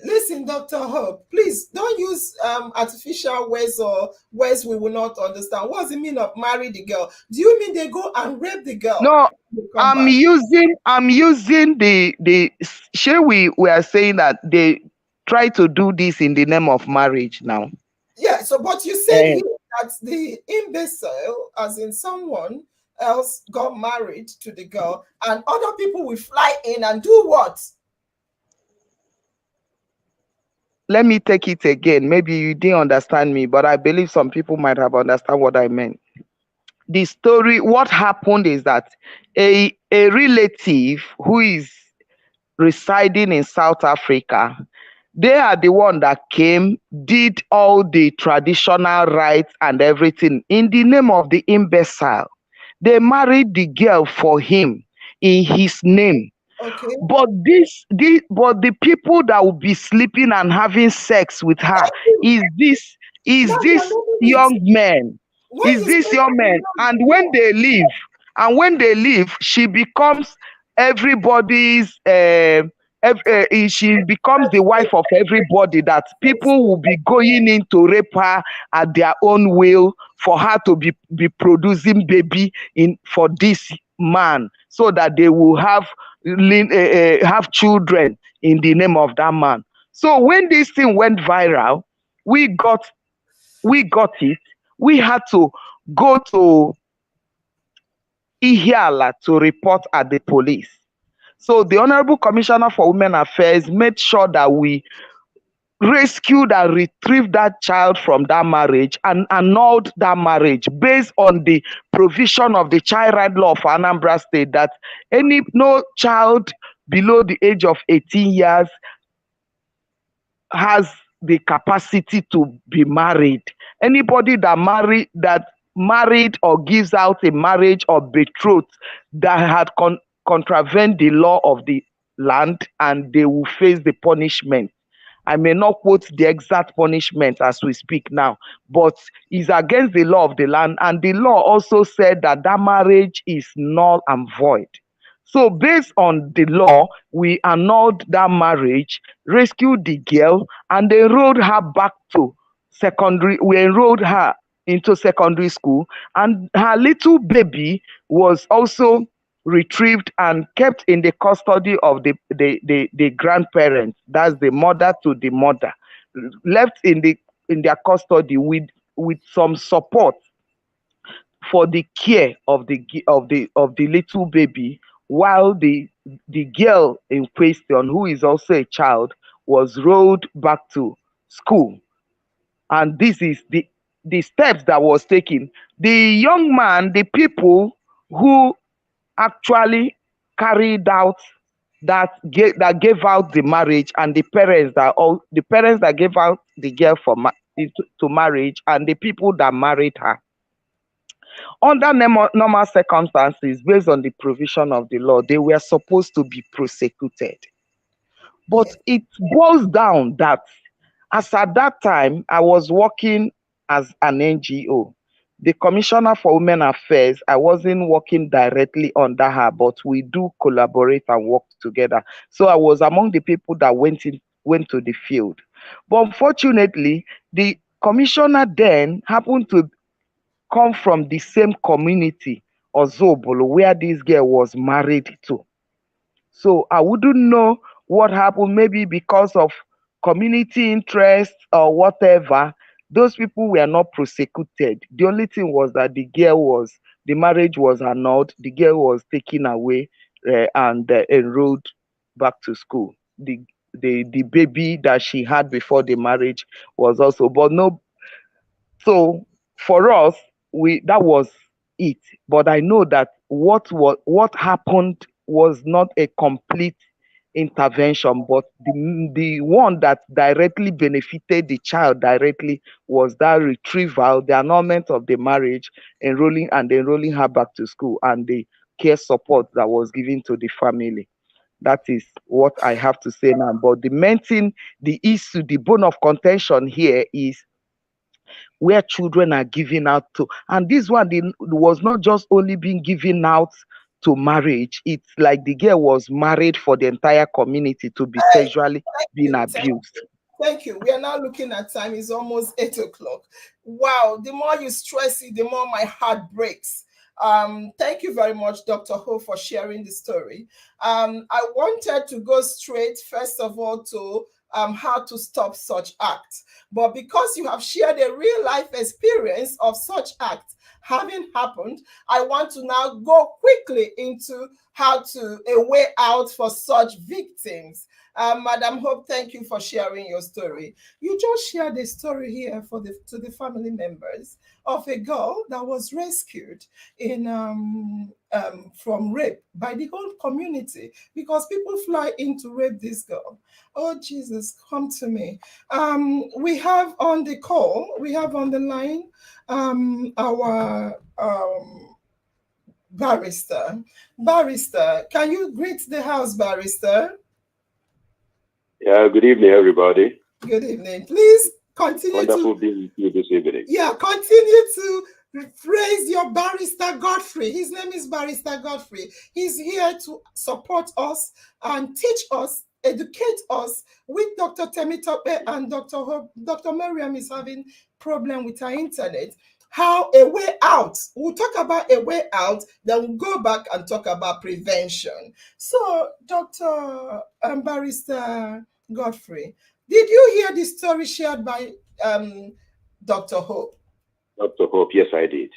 Listen, Dr. Hope, please don't use artificial words or words we will not understand. What does it mean of marry the girl? Do you mean they go and rape the girl? No, I'm using the share we are saying that they try to do this in the name of marriage now. Yeah, so but you said here that the imbecile, as in someone else, got married to the girl, and other people will fly in and do what? Let me take it again. Maybe you didn't understand me, but I believe some people might have understand what I meant. The story, what happened is that a relative who is residing in South Africa, they are the one that came, did all the traditional rites and everything in the name of the imbecile. They married the girl for him in his name. Okay. But the people that will be sleeping and having sex with her is this young man. Is this young man? And when they leave, she becomes everybody's she becomes the wife of everybody, that people will be going in to rape her at their own will for her to be producing baby for this man, so that they will have children in the name of that man. So when this thing went viral, we got it. We had to go to Ihiala to report at the police. So the Honorable Commissioner for Women Affairs made sure that we rescued and retrieved that child from that marriage and annulled that marriage based on the provision of the child right law for Anambra State, that no child below the age of 18 years has the capacity to be married. Anybody that married or gives out a marriage or betrothed that had contravened the law of the land, and they will face the punishment. I may not quote the exact punishment as we speak now, but it's against the law of the land, and the law also said that that marriage is null and void. So based on the law, we annulled that marriage, rescued the girl, and enrolled her back to secondary. We enrolled her into secondary school, and her little baby was also retrieved and kept in the custody of the grandparents. That's the mother to the mother, left in their custody with some support for the care of the little baby, while the girl in question, who is also a child, was rolled back to school. And this is the steps that was taken. The young man, the people who actually carried out that gave out the marriage, and the parents that gave out the girl to marriage, and the people that married her, under normal circumstances, based on the provision of the law, they were supposed to be prosecuted. But it boils down that, as at that time, I was working as an NGO. The Commissioner for Women Affairs, I wasn't working directly under her, but we do collaborate and work together. So I was among the people that went to the field. But unfortunately, the commissioner then happened to come from the same community, Ozobolo, where this girl was married to. So I wouldn't know what happened, maybe because of community interest or whatever. Those people were not prosecuted. The only thing was that the marriage was annulled, the girl was taken away and enrolled back to school. The baby that she had before the marriage was also, but no. So for us, that was it. But I know that what happened was not a complete intervention, but the one that directly benefited the child directly was that retrieval, the annulment of the marriage, enrolling her back to school, and the care support that was given to the family. That is what I have to say now. But the main thing, the issue, the bone of contention here is where children are given out to. And this one was not just only being given out to marriage. It's like the girl was married for the entire community to be sexually being abused. Thank you. We are now looking at time. It's almost 8 o'clock. Wow. The more you stress it, the more my heart breaks. Thank you very much, Dr. Ho, for sharing the story. I wanted to go straight, first of all, to how to stop such acts. But because you have shared a real life experience of such acts having happened, I want to now go quickly into how to a way out for such victims. Madam Hope, thank you for sharing your story. You just shared a story here to the family members of a girl that was rescued from rape by the whole community because people fly in to rape this girl. Oh, Jesus, come to me. We have on the call, we have on the line our barrister. Barrister, can you greet the house, barrister? Yeah, good evening, everybody. Good evening. Please continue. Wonderful being with you this evening. Yeah, continue to praise your barrister Godfrey. His name is Barrister Godfrey. He's here to support us and teach us, educate us with Dr. Temitope and Dr. Hope. Dr. Miriam is having problem with her internet. How a way out. We'll talk about a way out, then we'll go back and talk about prevention. So, Dr. Barrister Godfrey, did you hear the story shared by Dr. Hope? Dr. Hope, yes, I did.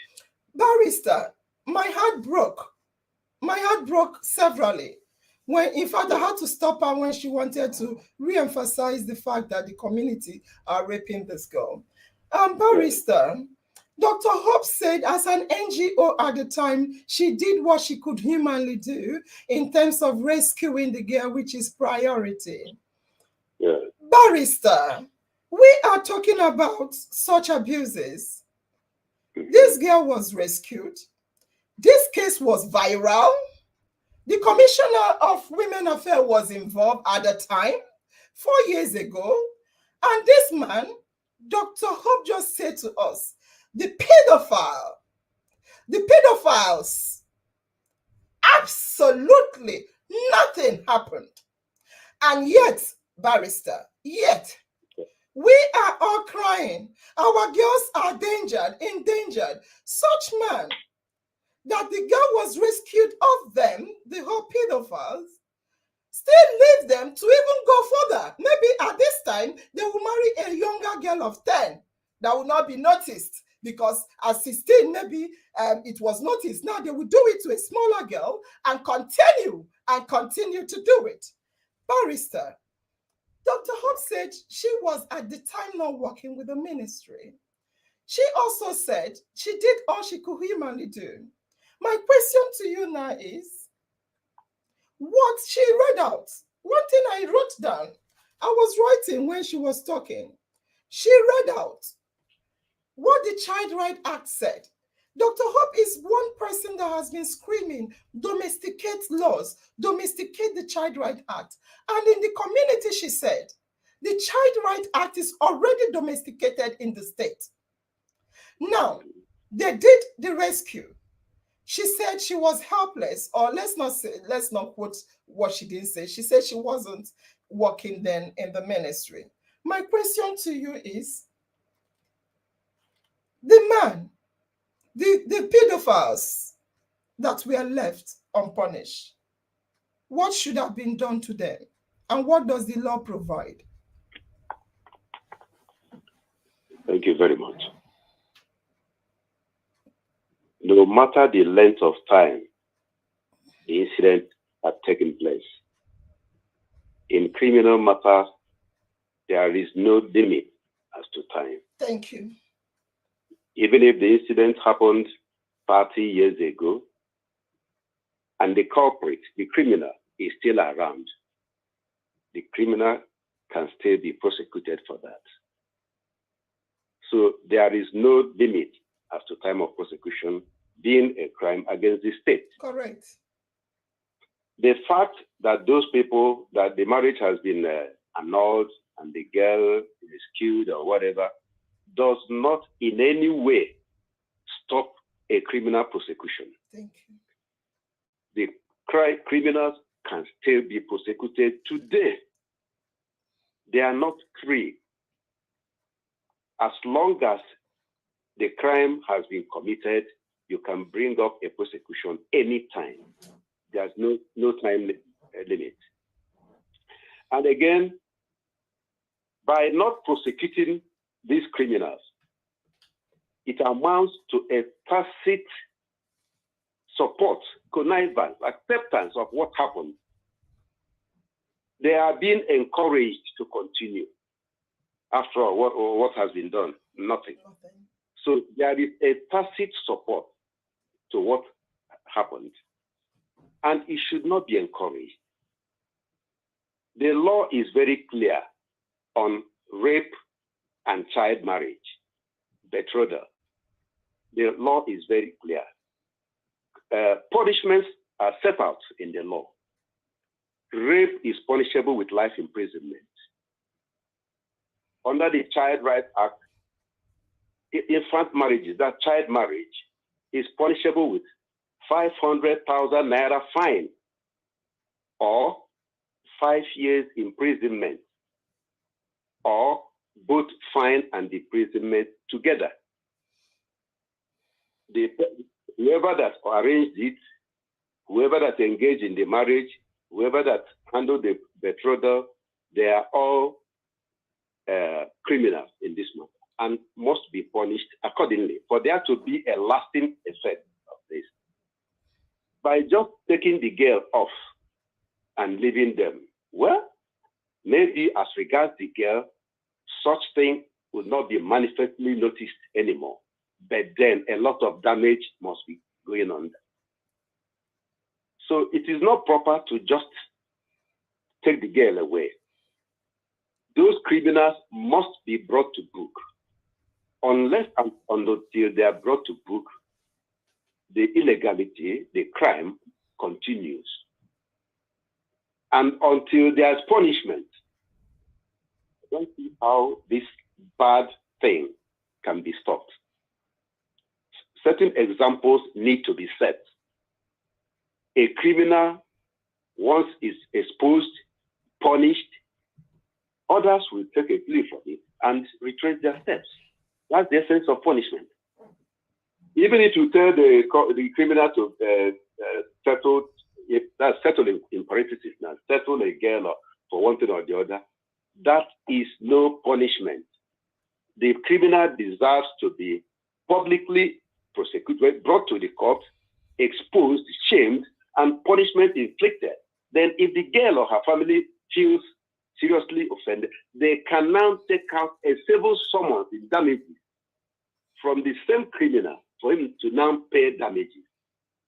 Barrister, my heart broke. My heart broke severally. When, in fact, I had to stop her when she wanted to re-emphasize the fact that the community are raping this girl. Barrister, Dr. Hope said as an NGO at the time, she did what she could humanly do in terms of rescuing the girl, which is priority. Yeah. Barrister, we are talking about such abuses. This girl was rescued. This case was viral. The Commissioner of Women Affairs was involved at the time, 4 years ago. And this man, Dr. Hope, just said to us, the pedophiles, absolutely nothing happened. And yet, barrister, yet, we are all crying. Our girls are endangered. Such man, that the girl was rescued of them, the whole pedophiles, still leave them to even go further. Maybe at this time, they will marry a younger girl of 10 that will not be noticed because at 16, maybe it was noticed. Now they will do it to a smaller girl and continue to do it. Barrister, Dr. Hope said she was at the time not working with the ministry. She also said she did all she could humanly do. My question to you now is, what she read out, one thing I wrote down, I was writing when she was talking. She read out what the Child Rights Act said. Dr. Hope is one person that has been screaming, domesticate laws, domesticate the Child Rights Act. And in the community, she said, the Child Rights Act is already domesticated in the state. Now, they did the rescue. She said she was helpless, or let's not quote what she didn't say. She said she wasn't working then in the ministry. My question to you is, the man, the pedophiles that were left unpunished, what should have been done to them? And what does the law provide? Thank you very much. No matter the length of time the incident had taken place, in criminal matters, there is no limit as to time. Thank you. Even if the incident happened 30 years ago, and the culprit, the criminal, is still around, the criminal can still be prosecuted for that. So there is no limit as to time of prosecution being a crime against the state. Correct. The fact that those people, that the marriage has been annulled and the girl is killed or whatever, does not in any way stop a criminal prosecution. Thank you. The criminals can still be prosecuted today. They are not free. As long as the crime has been committed, you can bring up a prosecution anytime. There's no time limit. And again, by not prosecuting these criminals, it amounts to a tacit support, connivance, acceptance of what happened. They are being encouraged to continue. After all, what has been done? Nothing. So there is a tacit support to what happened, and it should not be encouraged. The law is very clear on rape and child marriage, betrothal. The law is very clear. Punishments are set out in the law. Rape is punishable with life imprisonment. Under the Child Rights Act, infant marriages, that child marriage, is punishable with 500,000 naira fine or 5 years imprisonment, or both fine and imprisonment together. Whoever that arranged it, whoever that engaged in the marriage, whoever that handled the betrothal, they are all criminals in this matter and must be punished accordingly for there to be a lasting effect of this. By just taking the girl off and leaving them, well, maybe as regards the girl, such thing would not be manifestly noticed anymore. But then a lot of damage must be going on. So it is not proper to just take the girl away. Those criminals must be brought to book. Unless and until they are brought to book, the illegality, the crime continues. And until there is punishment, I don't see how this bad thing can be stopped. Certain examples need to be set. A criminal, once is exposed, punished, others will take a plea from it and retrace their steps. That's the essence of punishment. Even if you tell the criminal to settle, that's settling in parentheses now, settle a girl for one thing or the other, that is no punishment. The criminal deserves to be publicly prosecuted, brought to the court, exposed, shamed, and punishment inflicted. Then if the girl or her family feels seriously offended, they can now take out a civil summons in damages from the same criminal for him to now pay damages.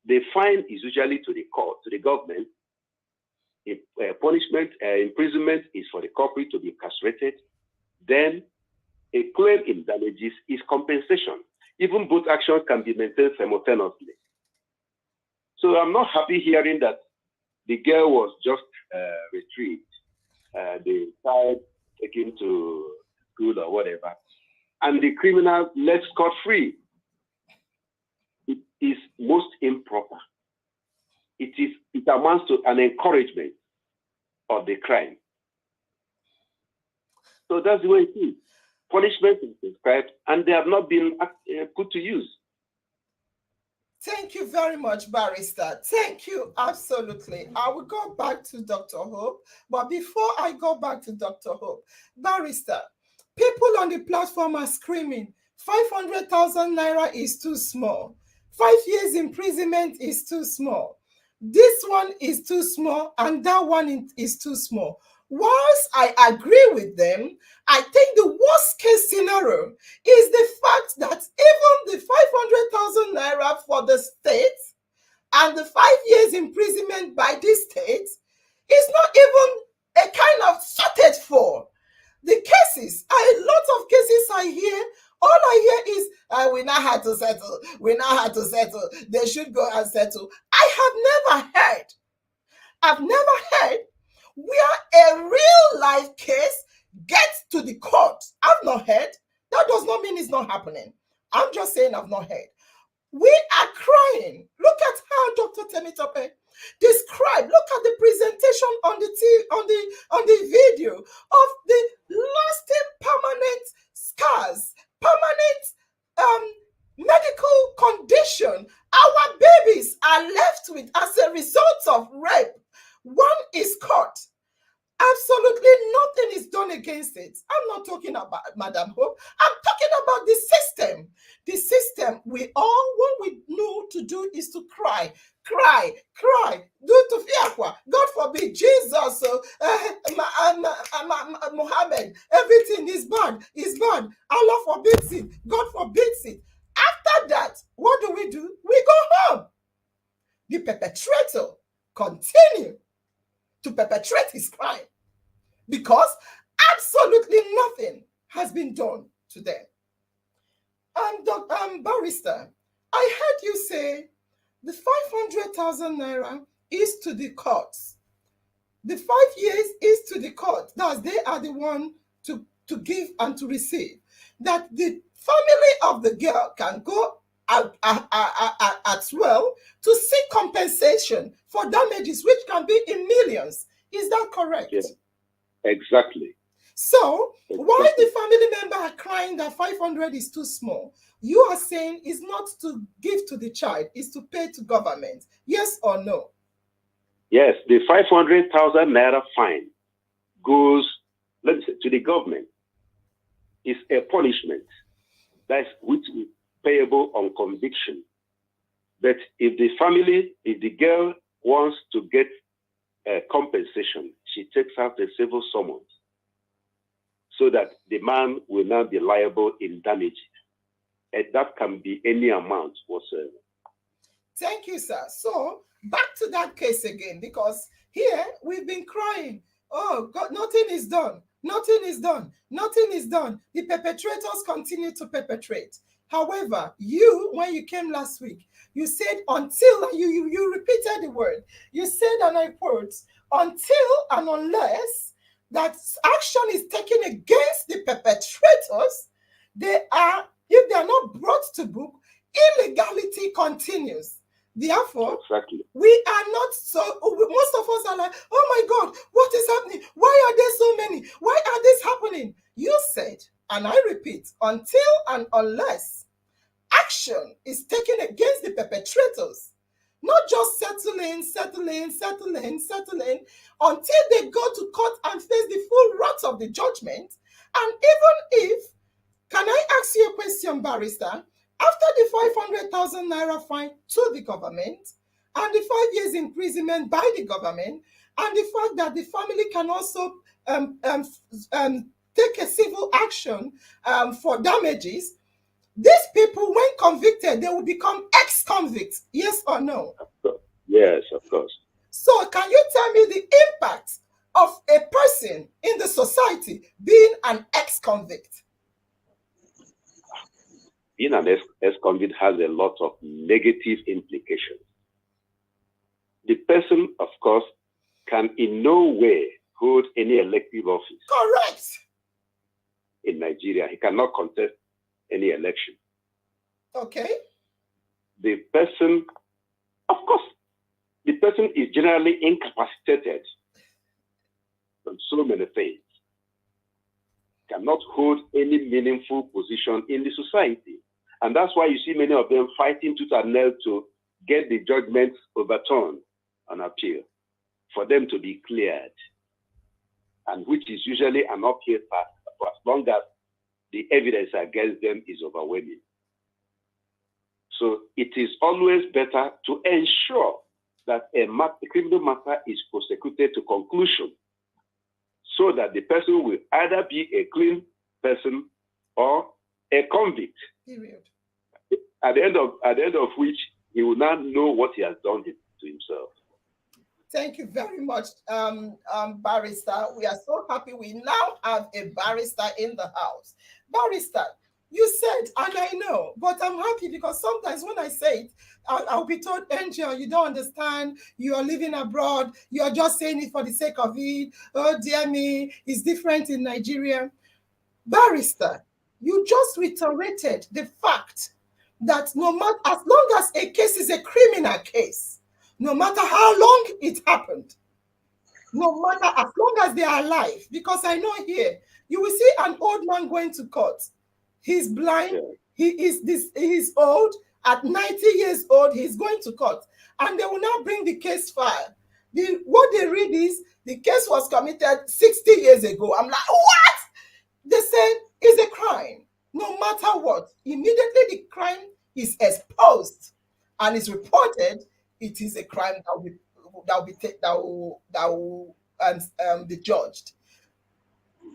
The fine is usually to the court, to the government. If punishment, imprisonment is for the culprit to be incarcerated, then a claim in damages is compensation. Even both actions can be maintained simultaneously. So I'm not happy hearing that the girl was just retrieved, the child taken to school or whatever, and the criminal left scot-free. It is most improper. It amounts to an encouragement of the crime. So that's the way it is. Punishment is prescribed, and they have not been put to use. Thank you very much, Barrister. Thank you, absolutely. I will go back to Dr. Hope, but before I go back to Dr. Hope, Barrister, people on the platform are screaming, 500,000 naira is too small. 5 years imprisonment is too small. This one is too small, and that one is too small. Whilst I agree with them, I think the worst case scenario is the fact that even the 500,000 naira for the state and the 5 years imprisonment by this state is not even a kind of sorted for. The cases, a lot of cases I hear, all I hear is, we now had to settle, we now had to settle, they should go and settle. I have never heard I've never heard where a real life case gets to the court. I've not heard. That does not mean it's not happening. I'm just saying I've not heard. We are crying. Look at how Dr. Temitope described. Look at the presentation on the video of the lasting permanent scars, permanent medical condition our babies are left with as a result of rape. One is caught. Absolutely nothing is done against it. I'm not talking about Madam Hope. I'm talking about the system. The system, what we know to do is to cry. Do to Fiakwa. God forbid, Jesus, Muhammad, everything is bad. Allah forbids it. God forbids it. After that, what do? We go home. The perpetrator continue to perpetrate his crime because absolutely nothing has been done to them. Barrister, I heard you say the 500,000 naira is to the courts. The 5 years is to the court. That they are the one to give and to receive. That the family of the girl can go as well to seek compensation for damages, which can be in millions. Is that correct? Yes, exactly. So, why the family member are crying that 500 is too small? You are saying it's not to give to the child, it's to pay to government. Yes or no? Yes, the 500,000 naira fine goes, let's say, to the government. It's a punishment that's which is payable on conviction. But if the girl wants to get compensation, she takes out a civil summons so that the man will not be liable in damages. And that can be any amount whatsoever. Thank you, sir. So, back to that case again, because here we've been crying. Oh, God, nothing is done. Nothing is done. Nothing is done. The perpetrators continue to perpetrate. However, when you came last week, you said until, you repeated the word. You said, and I quote, until and unless that action is taken against the perpetrators, if they are not brought to book, illegality continues. Therefore, exactly. We are not most of us are like, oh my God, what is happening? Why are there so many? Why are this happening? You said, and I repeat, until and unless action is taken against the perpetrators, not just settling, until they go to court and face the full wrath of the judgment. And even if, can I ask you a question, Barrister? After the 500,000 naira fine to the government and the 5 years imprisonment by the government, and the fact that the family can also take a civil action for damages, these people, when convicted, they will become ex-convicts. Yes or no? Yes, of course. So can you tell me the impact of a person in the society being an ex-convict? Being an ex-convict has a lot of negative implications. The person, of course, can in no way hold any elective office. Correct. In Nigeria, he cannot contest any election. Okay. The person, of course, the person is generally incapacitated on so many things. Cannot hold any meaningful position in the society. And that's why you see many of them fighting tooth and nail to get the judgments overturned on appeal, for them to be cleared. And which is usually an uphill path for as long as the evidence against them is overwhelming. So it is always better to ensure that a criminal matter is prosecuted to conclusion, so that the person will either be a clean person or a convict. Period. At the end of which he will not know what he has done to himself. Thank you very much, Barrister. We are so happy we now have a barrister in the house. Barrister, You said, and I know, but I'm happy because sometimes when I say it, I'll be told, Angel, you don't understand. You are living abroad. You are just saying it for the sake of it. Oh, dear me, it's different in Nigeria. Barrister, you just reiterated the fact that no matter, as long as a case is a criminal case, no matter how long it happened, no matter as long as they are alive, because I know here, you will see an old man going to court. He's blind, he's old, at 90 years old, he's going to court. And they will now bring the case file. What they read is the case was committed 60 years ago. I'm like, what? They said it's a crime. No matter what, immediately the crime is exposed and is reported, it is a crime that will be judged.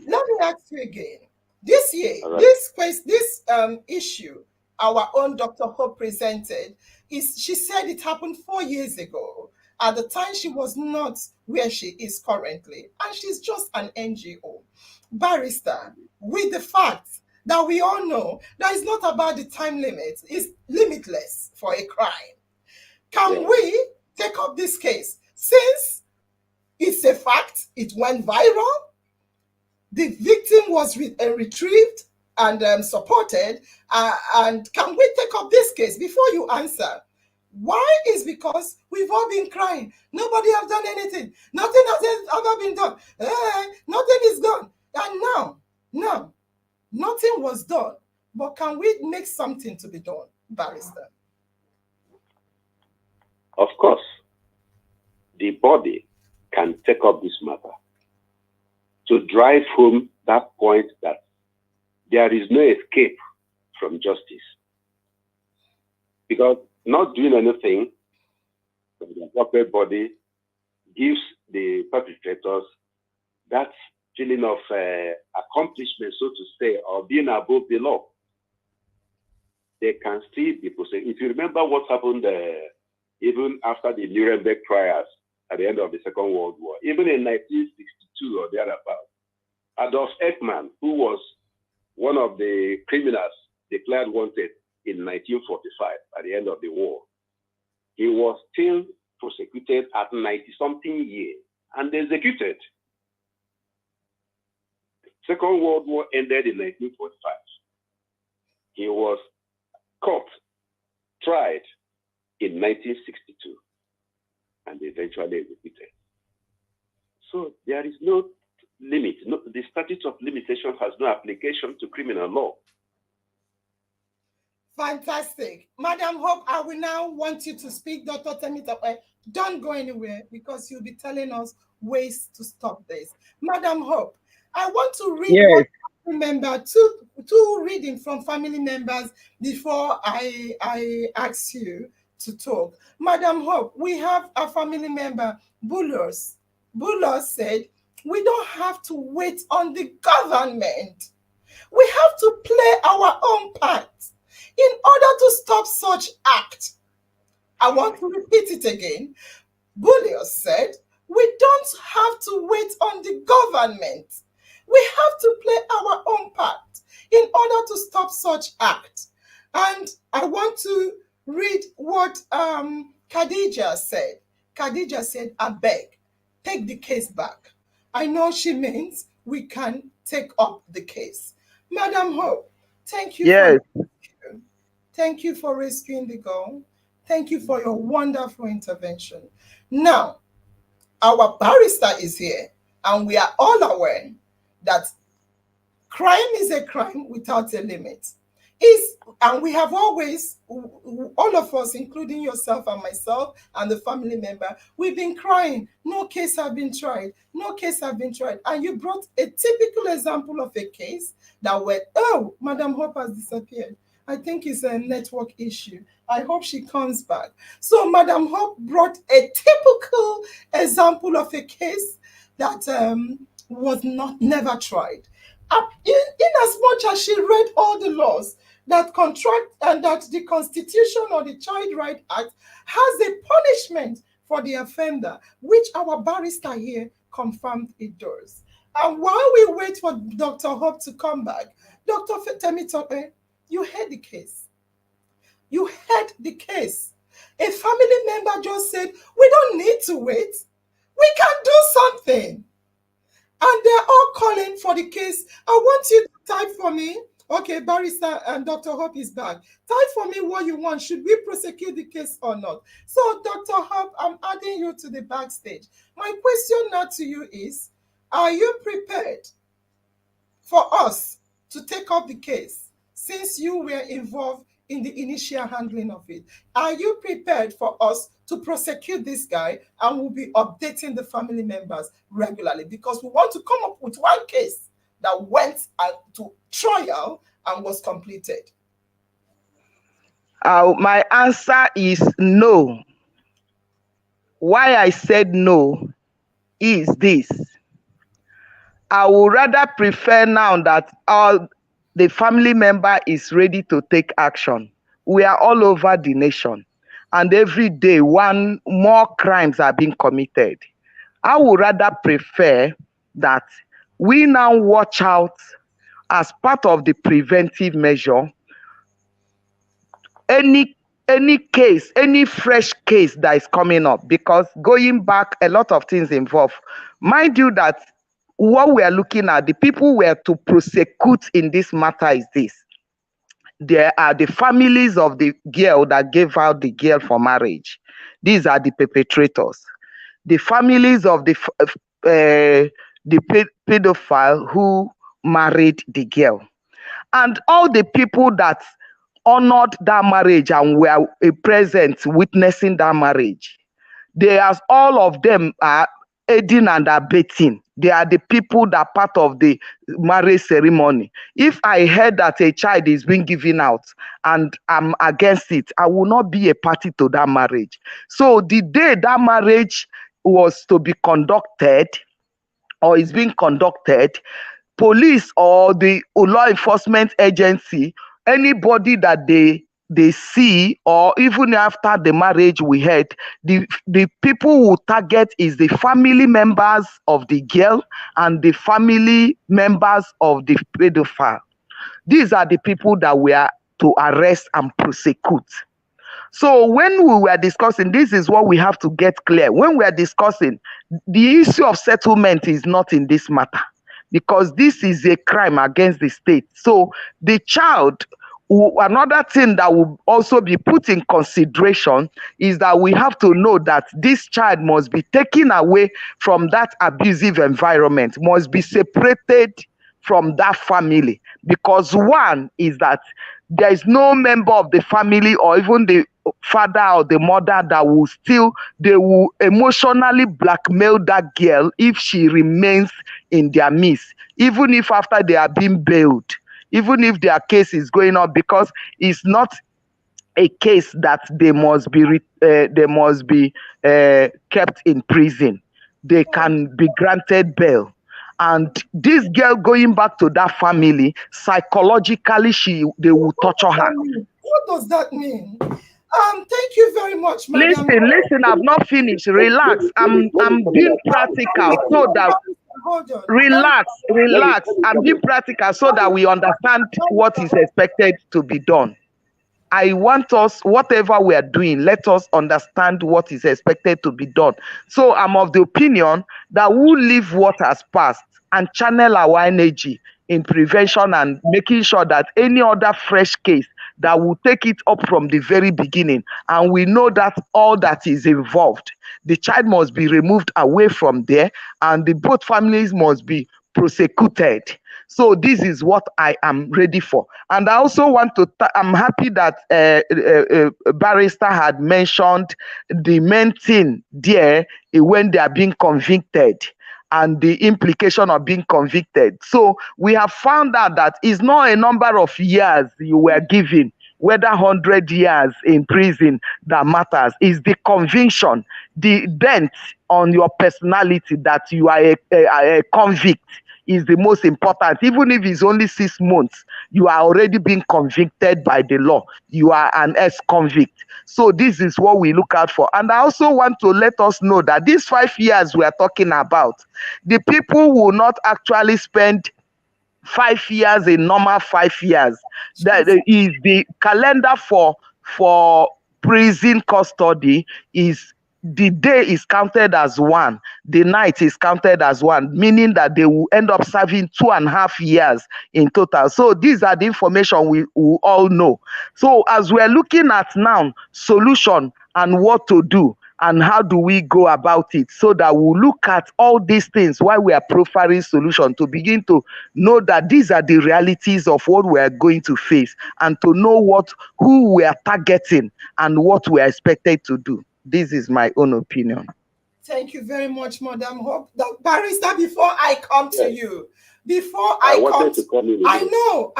Let me ask you again. This year, this issue, our own Dr. Hope presented, she said it happened 4 years ago. At the time, she was not where she is currently, and she's just an NGO. Barrister, with the fact that we all know that it's not about the time limit, it's limitless for a crime. Can we take up this case? Since it's a fact, it went viral, the victim was retrieved and supported, and can we take up this case? Before you answer, why is because we've all been crying. Nobody has done anything. Nothing has ever been done. Nothing is done. And now, nothing was done. But can we make something to be done, Barrister? Of course, the body can take up this matter to drive home that point that there is no escape from justice. Because not doing anything from the appropriate body gives the perpetrators that feeling of accomplishment, so to say, or being above the law. They can still be prosecuted. If you remember what happened even after the Nuremberg trials at the end of the Second World War, even in 1962 or thereabouts, Adolf Eichmann, who was one of the criminals declared wanted in 1945 at the end of the war, he was still prosecuted at 90-something years and executed. Second World War ended in 1945. He was caught, tried in 1962, and eventually executed. So there is no limit. No, the statute of limitations has no application to criminal law. Fantastic. Madam Hope, I will now want you to speak. Dr. Temitope, don't go anywhere because you'll be telling us ways to stop this. Madam Hope, I want to read two reading from family members before I ask you to talk. Madam Hope, we have a family member, Bulos. Bulos said, we don't have to wait on the government. We have to play our own part in order to stop such act. I want to repeat it again. Bulios said, we don't have to wait on the government. We have to play our own part in order to stop such act. And I want to read what Khadija said. Khadija said, I beg, take the case back. I know she means we can take up the case. Madam Hope, thank you. Thank you for rescuing the girl. Thank you for your wonderful intervention. Now, our barrister is here, and we are all aware that crime is a crime without a limit. And we have always, all of us, including yourself and myself and the family member, we've been crying. No case has been tried. No case has been tried. And you brought a typical example of a case that went, oh, Madam Hope has disappeared. I think it's a network issue. I hope she comes back. So Madam Hope brought a typical example of a case that was never tried. In as much as she read all the laws that contract and that the Constitution or the Child Right Act has a punishment for the offender, which our barrister here confirmed it does. And while we wait for Dr. Hope to come back, Dr. Temitope, You heard the case. You heard the case. A family member just said, we don't need to wait. We can do something. And they're all calling for the case. I want you to type for me. Okay, Barrister and Dr. Hope is back. Type for me what you want. Should we prosecute the case or not? So, Dr. Hope, I'm adding you to the backstage. My question now to you is, are you prepared for us to take up the case since you were involved in the initial handling of it? Are you prepared for us to prosecute this guy, and we'll be updating the family members regularly, because we want to come up with one case that went to trial and was completed? My answer is no. Why I said no is this. I would rather prefer now that the family member is ready to take action. We are all over the nation, and every day more crimes are being committed. I would rather prefer that we now watch out as part of the preventive measure. Any case, any fresh case that is coming up, because going back, a lot of things involved. Mind you that what we are looking at, the people we are to prosecute in this matter is this. There are the families of the girl that gave out the girl for marriage. These are the perpetrators. The families of the pedophile who married the girl. And all the people that honored that marriage and were present witnessing that marriage. All of them are aiding and abetting. They are the people that are part of the marriage ceremony. If I heard that a child is being given out and I'm against it, I will not be a party to that marriage. So the day that marriage was to be conducted or is being conducted, police or the law enforcement agency, anybody that they see, or even after the marriage we had, the people who target is the family members of the girl and the family members of the pedophile. These are the people that we are to arrest and prosecute. So when we were discussing, this is what we have to get clear. When we are discussing, the issue of settlement is not in this matter, because this is a crime against the state. So the child, another thing that will also be put in consideration is that we have to know that this child must be taken away from that abusive environment, must be separated from that family, because one is that there is no member of the family or even the father or the mother that they will emotionally blackmail that girl if she remains in their midst, even if after they are being bailed, even if their case is going on, because it's not a case that they must be kept in prison. They can be granted bail. And this girl going back to that family, psychologically, they will torture her. What does that mean? Thank you very much, madam. Listen, I've not finished. Relax. I'm being practical so that relax. I'm being practical so that we understand what is expected to be done. I want us, whatever we are doing, let us understand what is expected to be done. So I'm of the opinion that we'll leave what has passed and channel our energy in prevention and making sure that any other fresh case that will take it up from the very beginning. And we know that all that is involved, the child must be removed away from there, and both families must be prosecuted. So this is what I am ready for. And I also want to, I'm happy that Barrister had mentioned the main thing there when they are being convicted and the implication of being convicted. So we have found out that it's not a number of years you were given, whether 100 years in prison that matters. It's the conviction, the dent on your personality that you are a convict is the most important. Even if it's only 6 months, you are already being convicted by the law. You are an ex-convict. So this is what we look out for. And I also want to let us know that these 5 years we are talking about, the people will not actually spend 5 years, a normal 5 years. That is the calendar for prison custody is the day is counted as one, the night is counted as one, meaning that they will end up serving 2.5 years in total. So these are the information we all know. So as we are looking at now, solution and what to do, and how do we go about it, so that we'll look at all these things while we are profiling solution, to begin to know that these are the realities of what we are going to face, and to know who we are targeting and what we are expected to do. This is my own opinion. Thank you very much, Madam Hope. Barrister, before I come to you, I know,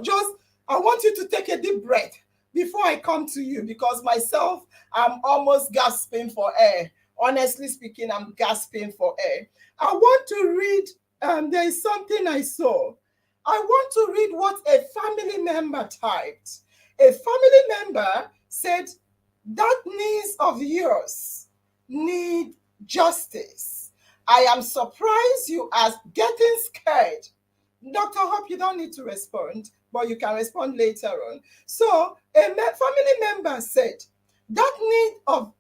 just I want you to take a deep breath before I come to you, because myself, I'm almost gasping for air. Honestly speaking, I'm gasping for air. I want to read, there is something I saw. I want to read what a family member typed. A family member said, that niece of yours need justice. I am surprised you are getting scared. Dr. Hope, you don't need to respond, but you can respond later on. So a family member said, that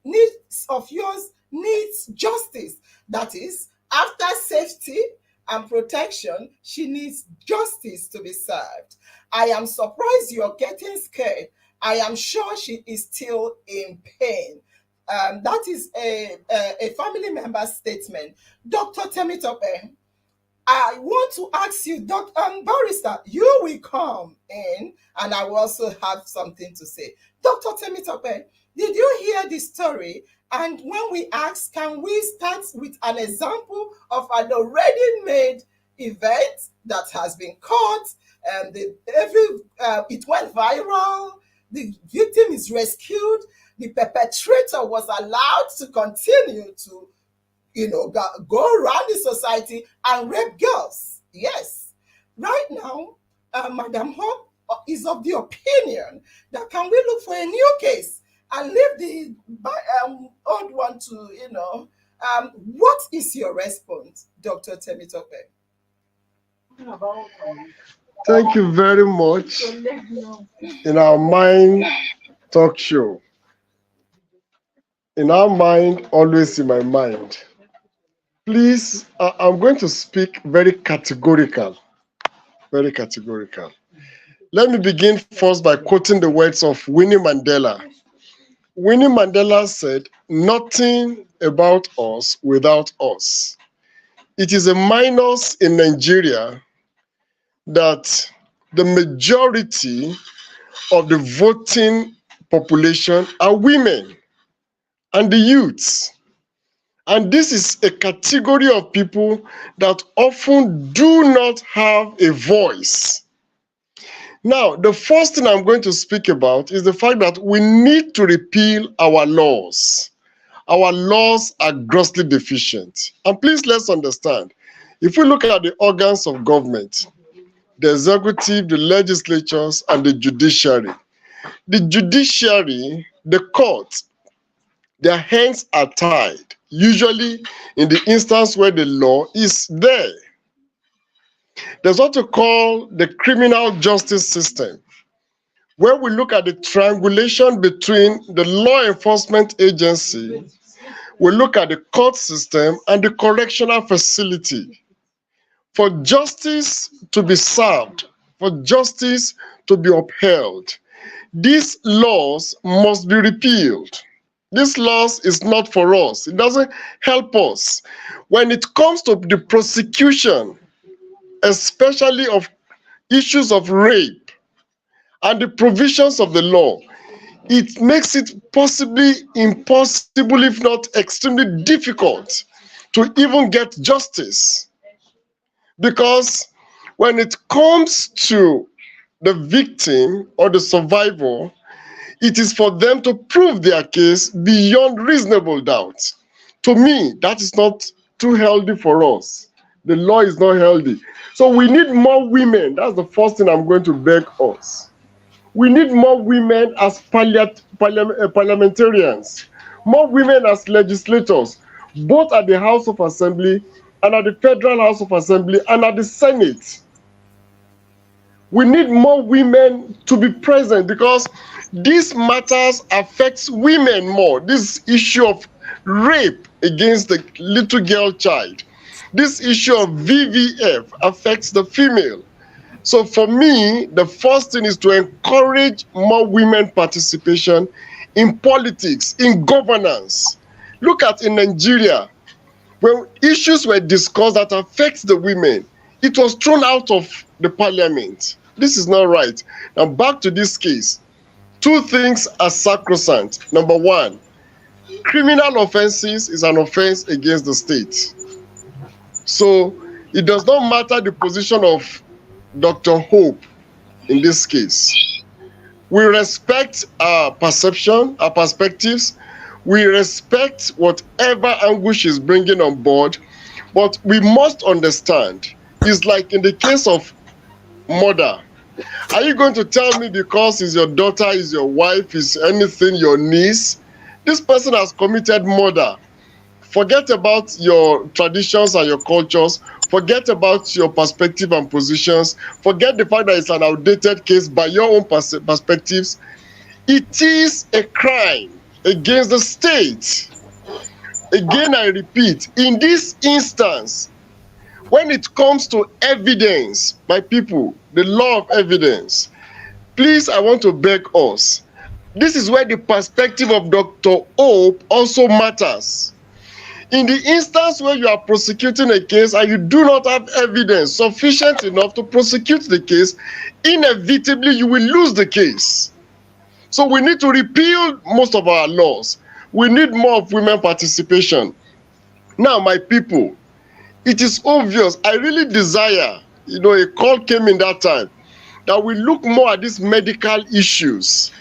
niece of yours needs justice. That is, after safety and protection, she needs justice to be served. I am surprised you're getting scared. I am sure she is still in pain. That is a family member statement. Dr. Temitope, I want to ask you, Barrister, you will come in, and I will also have something to say. Dr. Temitope, did you hear the story? And when we ask, can we start with an example of an already made event that has been caught, and it went viral, the victim is rescued, the perpetrator was allowed to continue to, go around the society and rape girls? Yes. Right now, Madam Hope is of the opinion that can we look for a new case and leave the old one to, what is your response, Dr. Temitope? Thank you very much. In our mind talk show, in our mind, always in my mind. Please, I'm going to speak very categorical. Very categorical. Let me begin first by quoting the words of Winnie Mandela. Winnie Mandela said, "Nothing about us without us." It is a minus in Nigeria that the majority of the voting population are women and the youths. And this is a category of people that often do not have a voice. Now, the first thing I'm going to speak about is the fact that we need to repeal our laws. Our laws are grossly deficient. And please, let's understand, if we look at the organs of government, the executive, the legislatures, and the judiciary, the courts, their hands are tied, usually in the instance where the law is there. There's what we call the criminal justice system, where we look at the triangulation between the law enforcement agency, we look at the court system and the correctional facility. For justice to be served, for justice to be upheld, these laws must be repealed. This law is not for us. It doesn't help us. When it comes to the prosecution, especially of issues of rape and the provisions of the law, it makes it possibly impossible, if not extremely difficult, to even get justice. Because when it comes to the victim or the survivor, it is for them to prove their case beyond reasonable doubt. To me, that is not too healthy for us. The law is not healthy. So we need more women. That's the first thing I'm going to beg us. We need more women as parliamentarians, more women as legislators, both at the House of Assembly and at the Federal House of Assembly and at the Senate. We need more women to be present because these matters affects women more. This issue of rape against the little girl child, this issue of VVF affects the female. So for me, the first thing is to encourage more women participation in politics, in governance. Look at in Nigeria, when issues were discussed that affect the women, it was thrown out of the parliament. This is not right. Now back to this case. Two things are sacrosanct. Number one, criminal offenses is an offense against the state. So it does not matter the position of Dr. Hope in this case. We respect our perception, our perspectives. We respect whatever angle she's bringing on board, but we must understand, it's like in the case of murder. Are you going to tell me because is your daughter, is your wife, is anything, your niece, this person has committed murder? Forget about your traditions and your cultures. Forget about your perspective and positions. Forget the fact that it's an outdated case by your own perspectives. It is a crime against the state. Again, I repeat, in this instance, when it comes to evidence, my people, the law of evidence, please, I want to beg us. This is where the perspective of Dr. Hope also matters. In the instance where you are prosecuting a case and you do not have evidence sufficient enough to prosecute the case, inevitably you will lose the case. So we need to repeal most of our laws. We need more of women participation. Now, my people, it is obvious, I really desire, a call came in that time, that we look more at these medical issues.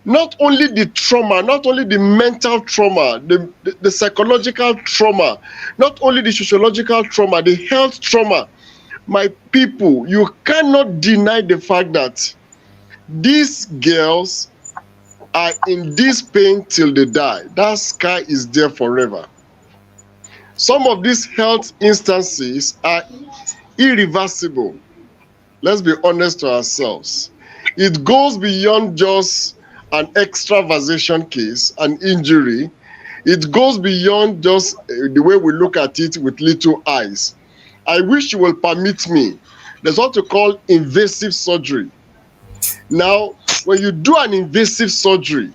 Not only the trauma, not only the mental trauma, the psychological trauma, not only the sociological trauma, the health trauma. My people, you cannot deny the fact that these girls are in this pain till they die. That scar is there forever. Some of these health instances are irreversible. Let's be honest to ourselves. It goes beyond just an extravasation case, an injury. It goes beyond just the way we look at it with little eyes. I wish you will permit me. There's what you call invasive surgery. Now, when you do an invasive surgery,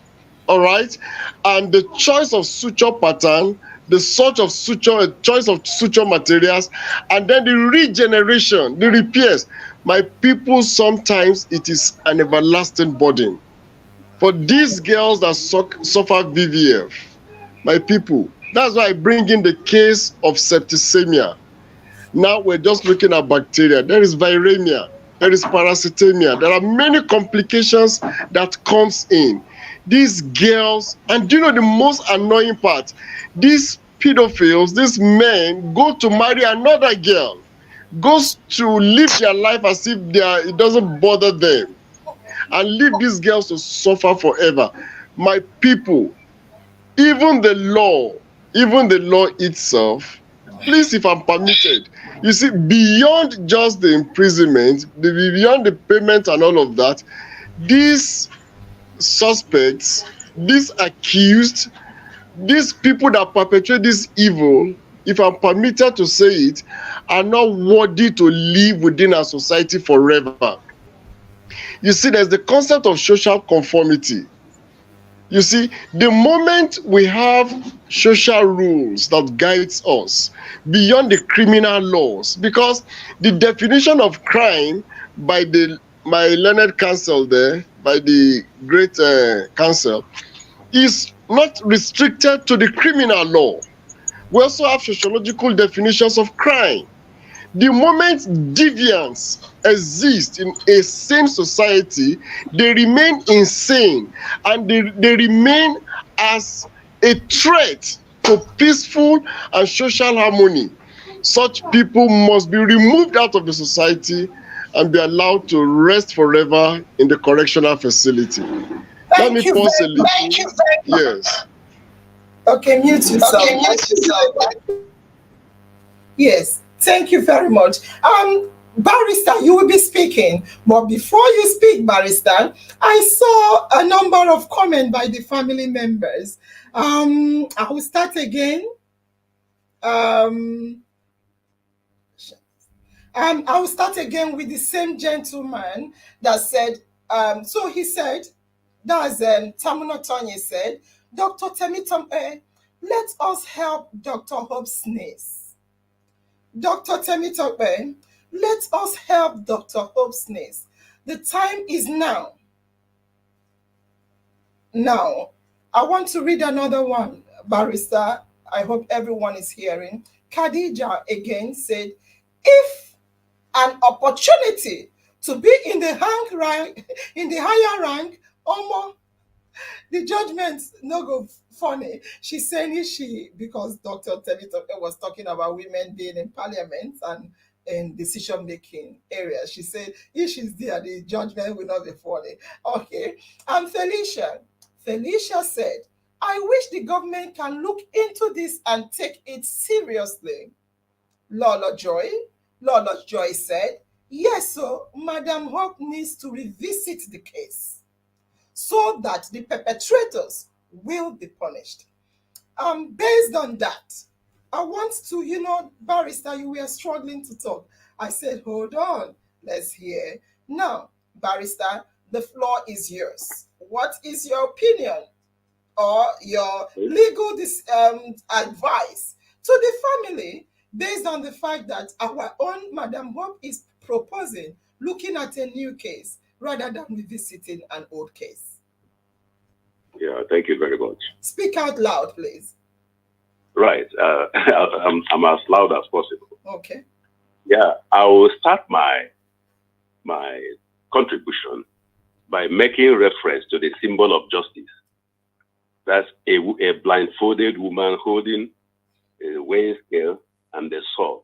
all right, and the choice of suture pattern, the choice of suture materials, and then the regeneration, the repairs, my people, sometimes it is an everlasting burden. For these girls that suffer VVF, my people, that's why I bring in the case of septicemia. Now we're just looking at bacteria. There is viremia, there is parasitemia. There are many complications that comes in. These girls, and do you know the most annoying part? These pedophiles, these men go to marry another girl, goes to live their life as if it doesn't bother them, and leave these girls to suffer forever. My people, even the law itself, please, if I'm permitted, you see, beyond just the imprisonment, beyond the payment and all of that, these suspects, these accused, these people that perpetrate this evil, if I'm permitted to say it, are not worthy to live within our society forever. You see, there's the concept of social conformity. You see, the moment we have social rules that guides us beyond the criminal laws, because the definition of crime by my learned counsel there, by the great counsel, is not restricted to the criminal law. We also have sociological definitions of crime. The moment deviance exists in a sane society, they remain insane, and they remain as a threat to peaceful and social harmony. Such people must be removed out of the society and be allowed to rest forever in the correctional facility. Let me pause a little. Yes. Okay, mute yourself. Yes. Thank you very much. Barrister, you will be speaking. But before you speak, Barrister, I saw a number of comments by the family members. I will start again. I will start again with the same gentleman that said, so he said, that's Tamuna Tonye said, Dr. Temitompe, let us help Dr. Hope sneeze. Dr. Temitompe, let us help Dr. Hope sneeze. The time is now. Now, I want to read another one, Barrister. I hope everyone is hearing. Khadija again said, if an opportunity to be in the higher rank, almost the judgment no go funny. She's saying because Dr. Temitope was talking about women being in parliament and in decision-making areas. She said if she's there, the judgment will not be funny. Okay. And Felicia said, I wish the government can look into this and take it seriously. Lola Joy said, yes, so Madam Hope needs to revisit the case so that the perpetrators will be punished. Based on that, I want to, Barrister, you were struggling to talk. I said, hold on, let's hear. Now, Barrister, the floor is yours. What is your opinion or your legal advice to the family based on the fact that our own Madam Hope is proposing looking at a new case rather than revisiting an old case? Yeah, thank you very much. Speak out loud, please. Right. I'm as loud as possible. Okay. Yeah, I will start my contribution by making reference to the symbol of justice. That's a blindfolded woman holding a weighing scale and a sword.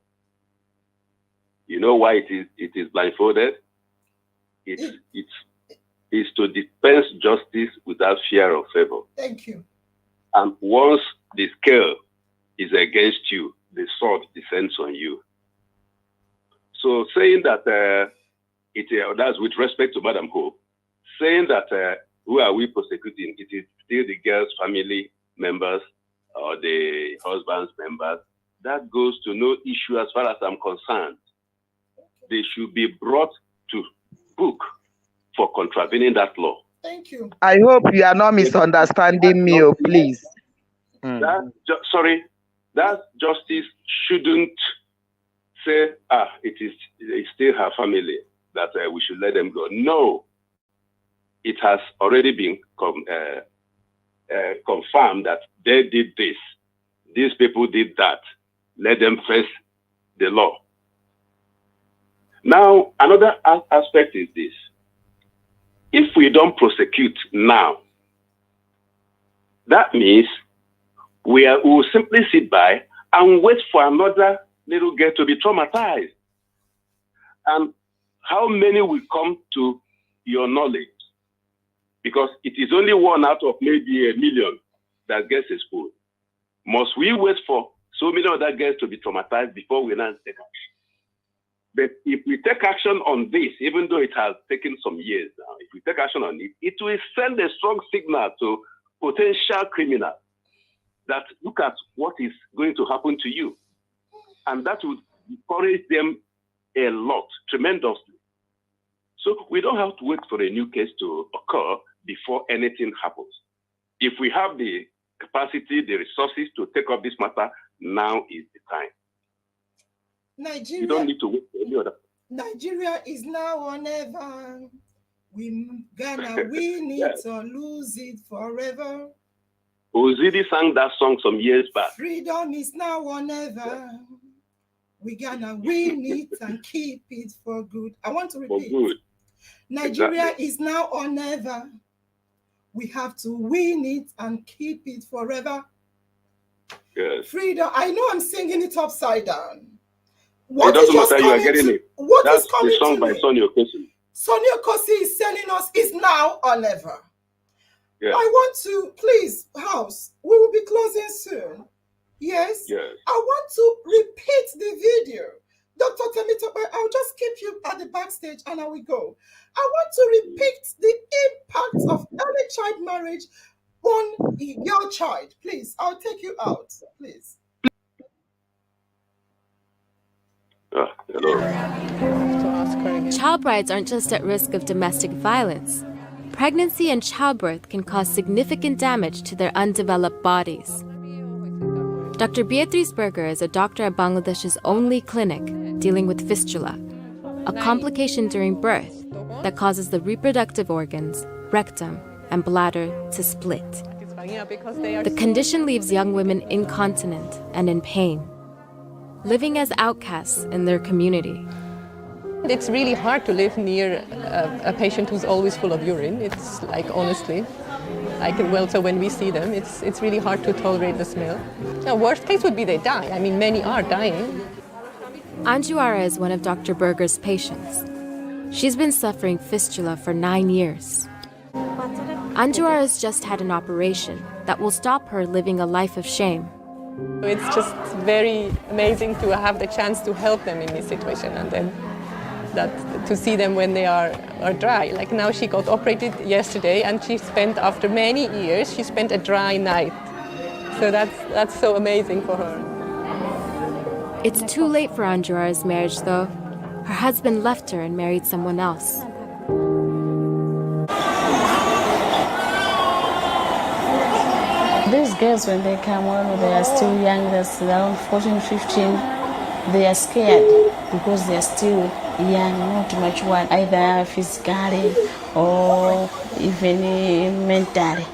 You know why it is blindfolded? It's to dispense justice without fear of favor. Thank you. And once the scale is against you, the sword descends on you. So saying that that's with respect to Madam Hope, saying that who are we prosecuting? It is still the girl's family members or the husband's members. That goes to no issue as far as I'm concerned. They should be brought to book for contravening that law. Thank you. I hope you are not misunderstanding me, please. That justice shouldn't say, it's still her family, that we should let them go. No, it has already been confirmed that they did this. These people did that. Let them face the law. Now, another aspect is this. If we don't prosecute now, that means we will simply sit by and wait for another little girl to be traumatized. And how many will come to your knowledge? Because it is only one out of maybe 1 million that gets exposed. Must we wait for so many other girls to be traumatized before we now take action? But if we take action on this, even though it has taken some years now, if we take action on it, it will send a strong signal to potential criminals that look at what is going to happen to you. And that would encourage them a lot, tremendously. So we don't have to wait for a new case to occur before anything happens. If we have the capacity, the resources to take up this matter, now is the time. Nigeria, you don't need to wait for any other. Nigeria is now or never. We gonna win it or lose it forever. Ozidi sang that song some years back. Freedom is now or never. We gonna win it and keep it for good. I want to repeat. For good. Nigeria is now or never. We have to win it and keep it forever. Yes. Freedom. I know I'm singing it upside down. It doesn't matter, you are getting it. That's the song by Sonny Okosi. Sonny Okosi is telling us it's now or never. Yes. I want to, please, house, we will be closing soon. Yes? Yes. I want to repeat the video. Dr. Temitope, I'll just just keep you at the backstage and I will go. I want to repeat the impact of early child marriage on your child. Please, I'll take you out, please. Child brides aren't just at risk of domestic violence. Pregnancy and childbirth can cause significant damage to their undeveloped bodies. Dr. Beatrice Berger is a doctor at Bangladesh's only clinic dealing with fistula, a complication during birth that causes the reproductive organs, rectum, and bladder to split. The condition leaves young women incontinent and in pain, living as outcasts in their community. It's really hard to live near a patient who's always full of urine. It's like, honestly, so when we see them, it's really hard to tolerate the smell. Now, worst case would be they die. I mean, many are dying. Anjuara is one of Dr. Berger's patients. She's been suffering fistula for 9 years. Anjuara has just had an operation that will stop her living a life of shame. It's just very amazing to have the chance to help them in this situation, and then to see them when they are dry. Like now she got operated yesterday, and after many years, she spent a dry night. So that's so amazing for her. It's too late for Anjuara's marriage, though. Her husband left her and married someone else. These girls, when they come on, they are still young, they're around 14, 15, they are scared because they are still young, not mature, either physically or even mentally.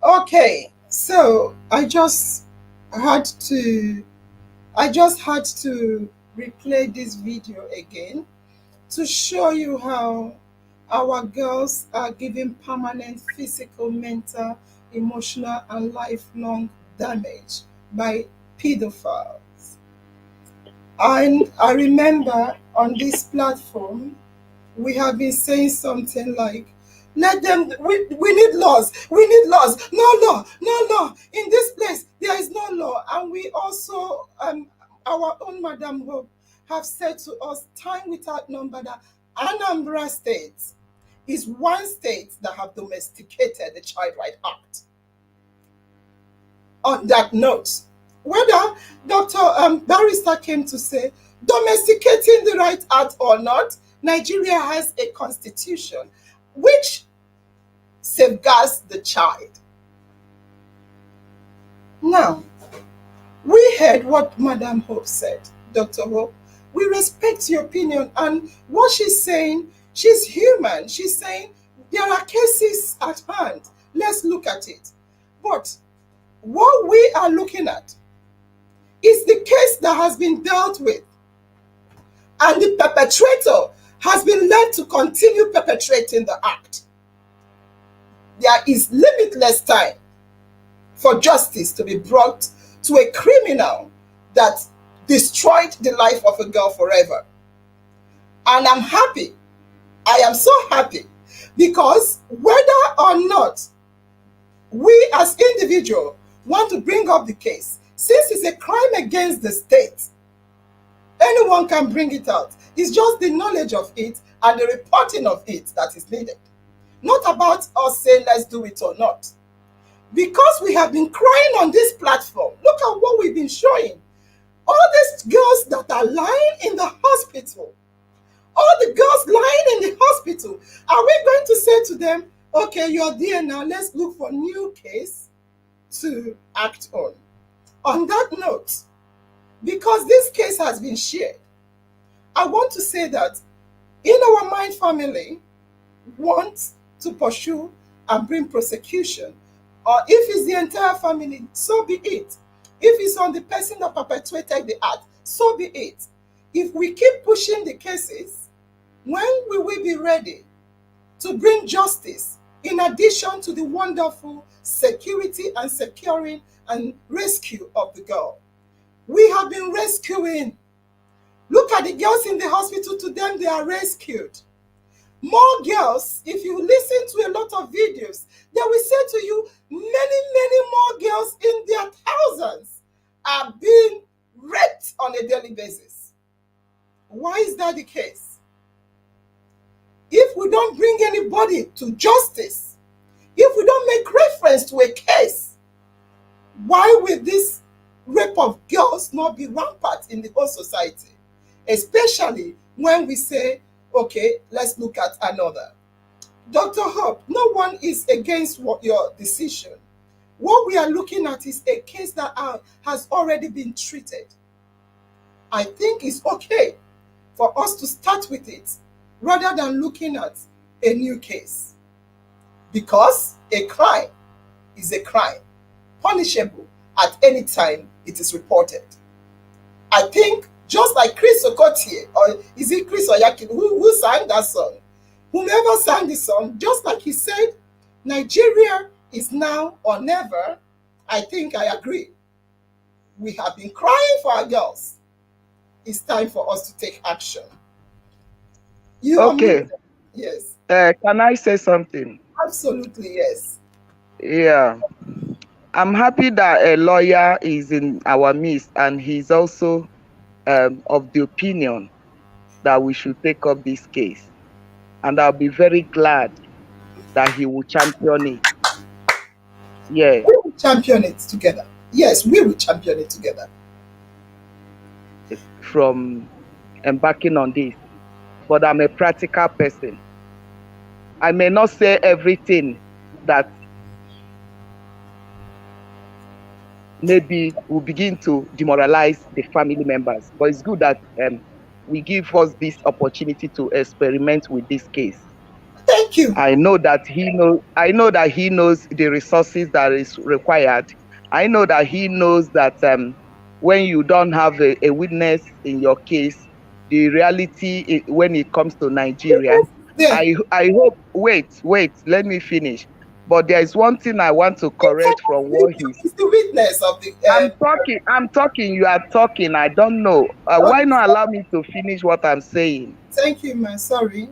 Okay, so I just had to replay this video again to show you how our girls are given permanent physical, mental, emotional, and lifelong damage by pedophiles. And I remember on this platform, we have been saying something like, let them, we need laws, no law, no law. In this place, there is no law. And we also, our own Madam Hope, have said to us time without number that Anambra State is one state that have domesticated the Child Right Act. On that note, whether Dr. Barrister came to say domesticating the Right Act or not, Nigeria has a constitution which safeguards the child. Now, we heard what Madam Hope said, Dr. Hope. We respect your opinion, and what she's saying, she's human. She's saying there are cases at hand. Let's look at it. But what we are looking at is the case that has been dealt with, and the perpetrator has been left to continue perpetrating the act. There is limitless time for justice to be brought to a criminal that destroyed the life of a girl forever. And I'm happy. I am so happy because whether or not we as individuals want to bring up the case, since it's a crime against the state, anyone can bring it out. It's just the knowledge of it and the reporting of it that is needed. Not about us saying let's do it or not. Because we have been crying on this platform, look at what we've been showing. All these girls that are lying in the hospital, all the girls lying in the hospital, are we going to say to them, okay, you're there now, let's look for new case to act on? On that note, because this case has been shared, I want to say that in our Mind family, want to pursue and bring prosecution, or if it's the entire family, so be it. If it's on the person that perpetrated the act, so be it. If we keep pushing the cases, when will we be ready to bring justice in addition to the wonderful security and securing and rescue of the girl? We have been rescuing. Look at the girls in the hospital. To them, they are rescued. More girls, if you listen to a lot of videos, they will say to you, many more girls in their thousands are being raped on a daily basis. Why is that the case? If we don't bring anybody to justice, if we don't make reference to a case, why will this rape of girls not be rampant in the whole society? Especially when we say, okay, let's look at another. Dr. Hope, no one is against your decision. What we are looking at is a case that has already been treated. I think it's okay for us to start with it rather than looking at a new case. Because a crime is a crime, punishable at any time it is reported. I think just like Chris Okotie, or is it Chris Oyakin, who sang that song? Whomever sang the song, just like he said, Nigeria is now or never. I think I agree. We have been crying for our girls. It's time for us to take action. Okay. Yes. Can I say something? Absolutely, yes. Yeah. I'm happy that a lawyer is in our midst, and he's also of the opinion that we should take up this case. And I'll be very glad that he will champion it. Yeah. We will champion it together. Yes, we will champion it together. From embarking on this. But I'm a practical person. I may not say everything that maybe will begin to demoralize the family members, but it's good that we give us this opportunity to experiment with this case. Thank you. I know that he knows the resources that is required. I know that he knows that when you don't have a witness in your case, the reality when it comes to Nigeria, I hope. Wait, let me finish. But there is one thing I want to correct from what he's. It's the witness of the. I'm talking. You are talking. I don't know. Why not allow me to finish what I'm saying? Thank you, man. Sorry.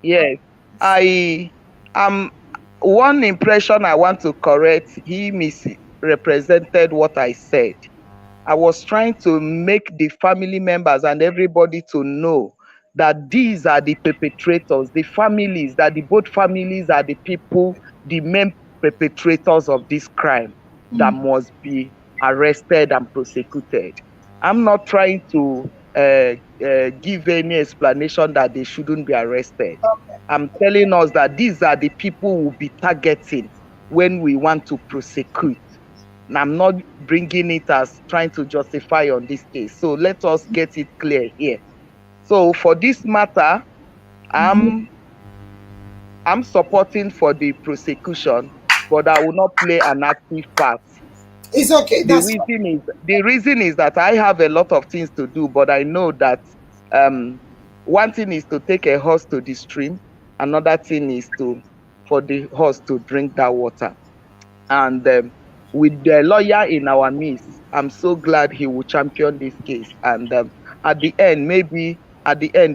Yes, I am. One impression I want to correct. He misrepresented what I said. I was trying to make the family members and everybody to know that these are the perpetrators, the families, that both families are the people, the main perpetrators of this crime that must be arrested and prosecuted. I'm not trying to give any explanation that they shouldn't be arrested. Okay. I'm telling us that these are the people we'll be targeting when we want to prosecute. And I'm not bringing it as trying to justify on this case. So let us get it clear here. So for this matter, I'm supporting for the prosecution, but I will not play an active part. It's okay. The reason is that I have a lot of things to do, but I know that one thing is to take a horse to the stream, another thing is for the horse to drink that water. And with the lawyer in our midst, I'm so glad he will champion this case. And at the end,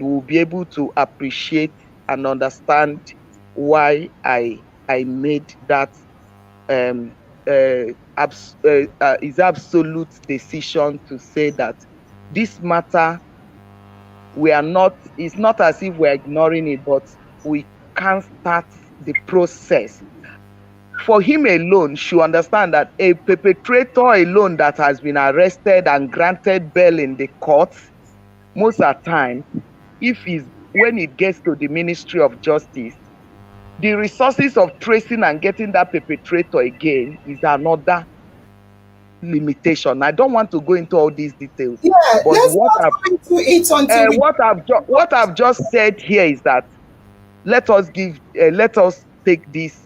we'll be able to appreciate and understand why I made that is absolute decision to say that this matter, it's not as if we're ignoring it, but we can't start the process. For him alone, should understand that a perpetrator alone that has been arrested and granted bail in the courts, most of the time, when it gets to the Ministry of Justice, the resources of tracing and getting that perpetrator again is another limitation. I don't want to go into all these details. Yeah, but let's not go into it until what I've just said here is that let us take this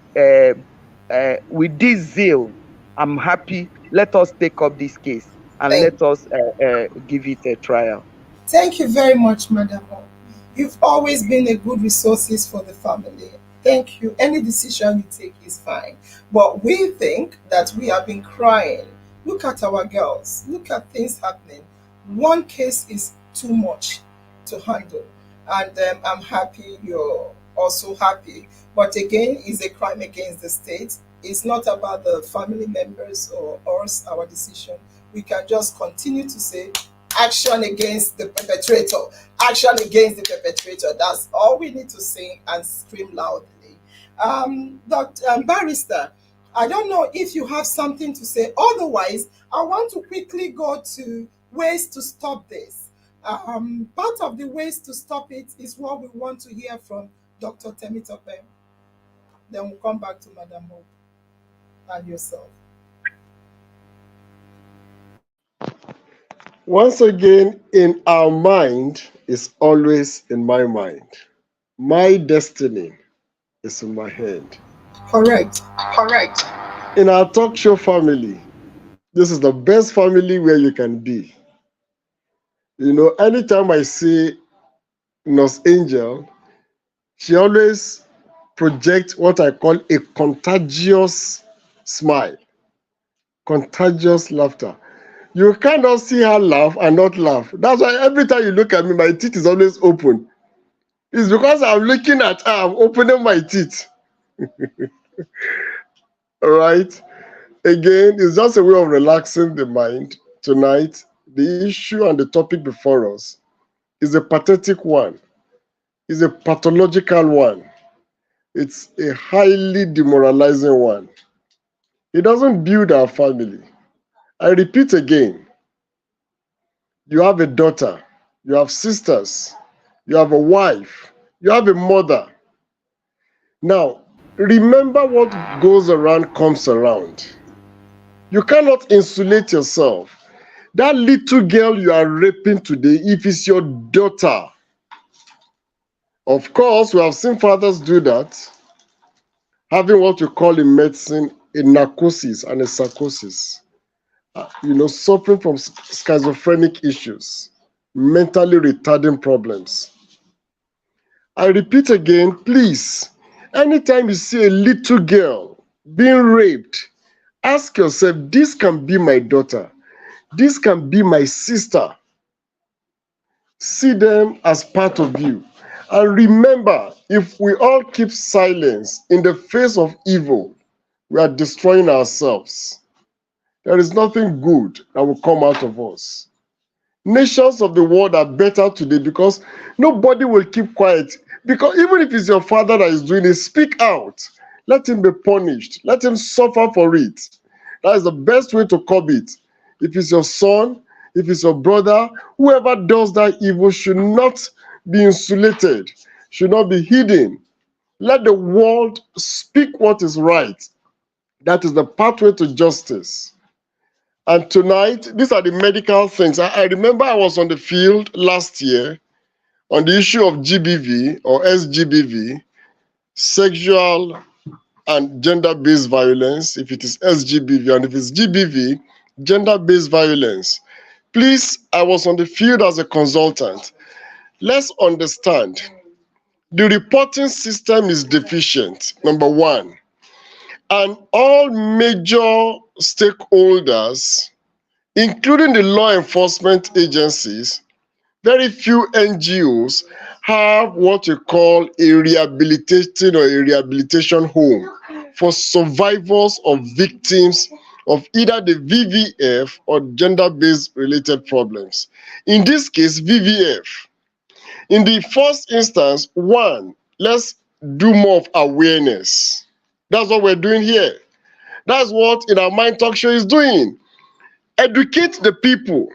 with this zeal. I'm happy. Let us take up this case and let us give it a trial. Thank you very much, Madam. You've always been a good resources for the family. Thank you. Any decision you take is fine. But we think that we have been crying. Look at our girls. Look at things happening. One case is too much to handle. And I'm happy you're also happy. But again, it's a crime against the state. It's not about the family members or us, our decision. We can just continue to say, action against the perpetrator. Action against the perpetrator. That's all we need to sing and scream loudly. Barrister, I don't know if you have something to say. Otherwise, I want to quickly go to ways to stop this. Part of the ways to stop it is what we want to hear from Dr. Temitope. Then we'll come back to Madam Hope and yourself. Once again, in our mind is always in my mind. My destiny is in my hand. Correct. In our talk show family, this is the best family where you can be. You know, anytime I see Nurse Angel, she always projects what I call a contagious smile, contagious laughter. You cannot see her laugh and not laugh. That's why every time you look at me, my teeth is always open. It's because I'm looking at her, I'm opening my teeth. All right. Again, it's just a way of relaxing the mind. Tonight, the issue and the topic before us is a pathetic one, is a pathological one. It's a highly demoralizing one. It doesn't build our family. I repeat again, you have a daughter, you have sisters, you have a wife, you have a mother. Now, remember what goes around comes around. You cannot insulate yourself. That little girl you are raping today, if it's your daughter, of course, we have seen fathers do that, having what you call in medicine a narcosis and a psychosis. Suffering from schizophrenic issues, mentally retarding problems. I repeat again, please, anytime you see a little girl being raped, ask yourself, this can be my daughter. This can be my sister. See them as part of you. And remember, if we all keep silence in the face of evil, we are destroying ourselves. There is nothing good that will come out of us. Nations of the world are better today because nobody will keep quiet. Because even if it's your father that is doing it, speak out. Let him be punished. Let him suffer for it. That is the best way to curb it. If it's your son, if it's your brother, whoever does that evil should not be insulated, should not be hidden. Let the world speak what is right. That is the pathway to justice. And tonight, these are the medical things. I remember I was on the field last year on the issue of GBV or SGBV, sexual and gender-based violence, if it is SGBV, and if it's GBV, gender-based violence. Please, I was on the field as a consultant. Let's understand, the reporting system is deficient, number one. And all major stakeholders, including the law enforcement agencies, very few NGOs have what you call a rehabilitation or a rehabilitation home for survivors of victims of either the VVF or gender-based related problems. In this case, VVF. In the first instance, one, let's do more of awareness. That's what we're doing here. That's what In Our Mind Talk Show is doing. Educate the people.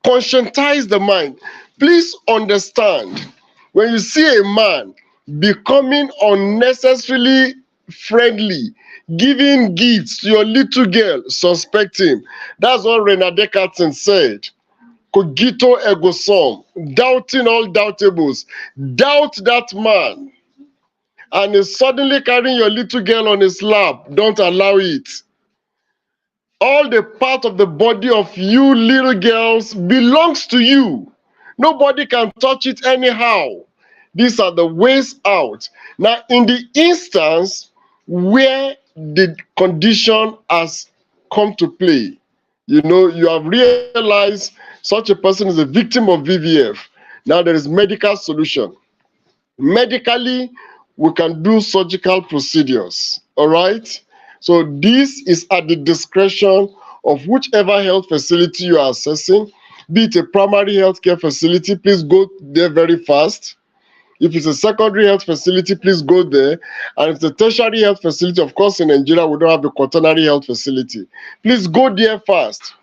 Conscientize the mind. Please understand, when you see a man becoming unnecessarily friendly, giving gifts to your little girl, suspect him. That's what Rena Descartes said. Cogito ergo sum, doubting all doubtables. Doubt that man. And he's suddenly carrying your little girl on his lap. Don't allow it. All the part of the body of you little girls belongs to you. Nobody can touch it anyhow. These are the ways out. Now, in the instance where the condition has come to play, you have realized such a person is a victim of VVF. Now there is medical solution. Medically, we can do surgical procedures, all right? So this is at the discretion of whichever health facility you are assessing. Be it a primary healthcare facility, please go there very fast. If it's a secondary health facility, please go there. And if it's a tertiary health facility, of course, in Nigeria, we don't have a quaternary health facility. Please go there fast.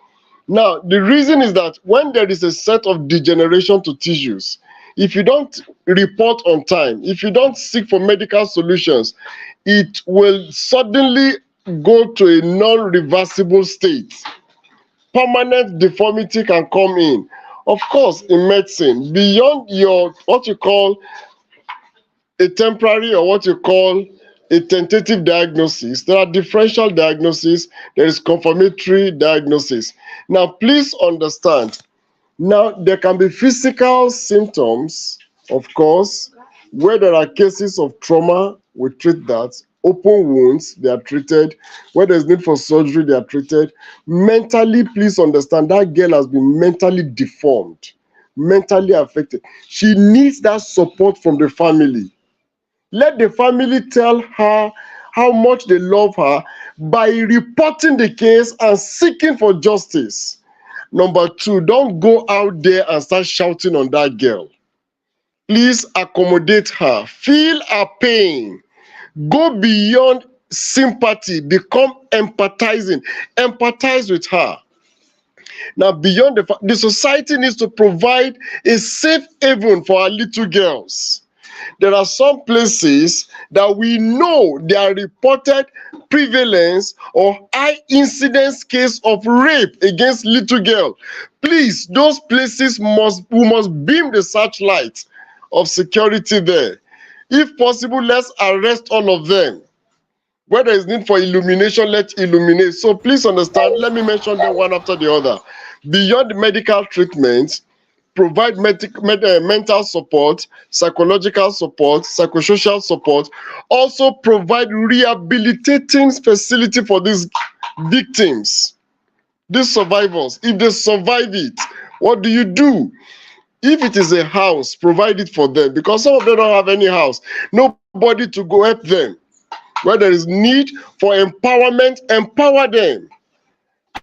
Now, the reason is that when there is a set of degeneration to tissues, if you don't report on time, if you don't seek for medical solutions, it will suddenly go to a non-reversible state. Permanent deformity can come in. Of course, in medicine, beyond your what you call a temporary or what you call a tentative diagnosis, there are differential diagnoses, there is confirmatory diagnosis. Now, please understand, now there can be physical symptoms, of course, where there are cases of trauma, we treat that. Open wounds, they are treated. Where there's need for surgery, they are treated. Mentally, please understand, that girl has been mentally deformed, mentally affected. She needs that support from the family. Let the family tell her how much they love her by reporting the case and seeking for justice. Number two, don't go out there and start shouting on that girl. Please accommodate her. Feel her pain. Go beyond sympathy. Become empathizing. Empathize with her. Now, beyond the society needs to provide a safe haven for our little girls. There are some places that we know there are reported prevalence or high incidence case of rape against little girls. Please, those places we must beam the searchlight of security there. If possible, let's arrest all of them. Where there is need for illumination, let's illuminate. So please understand, let me mention them one after the other. Beyond medical treatment, provide mental support, psychological support, psychosocial support. Also provide rehabilitating facility for these victims, these survivors. If they survive it, what do you do? If it is a house, provide it for them, because some of them don't have any house, nobody to go help them. Where there is need for empowerment, empower them.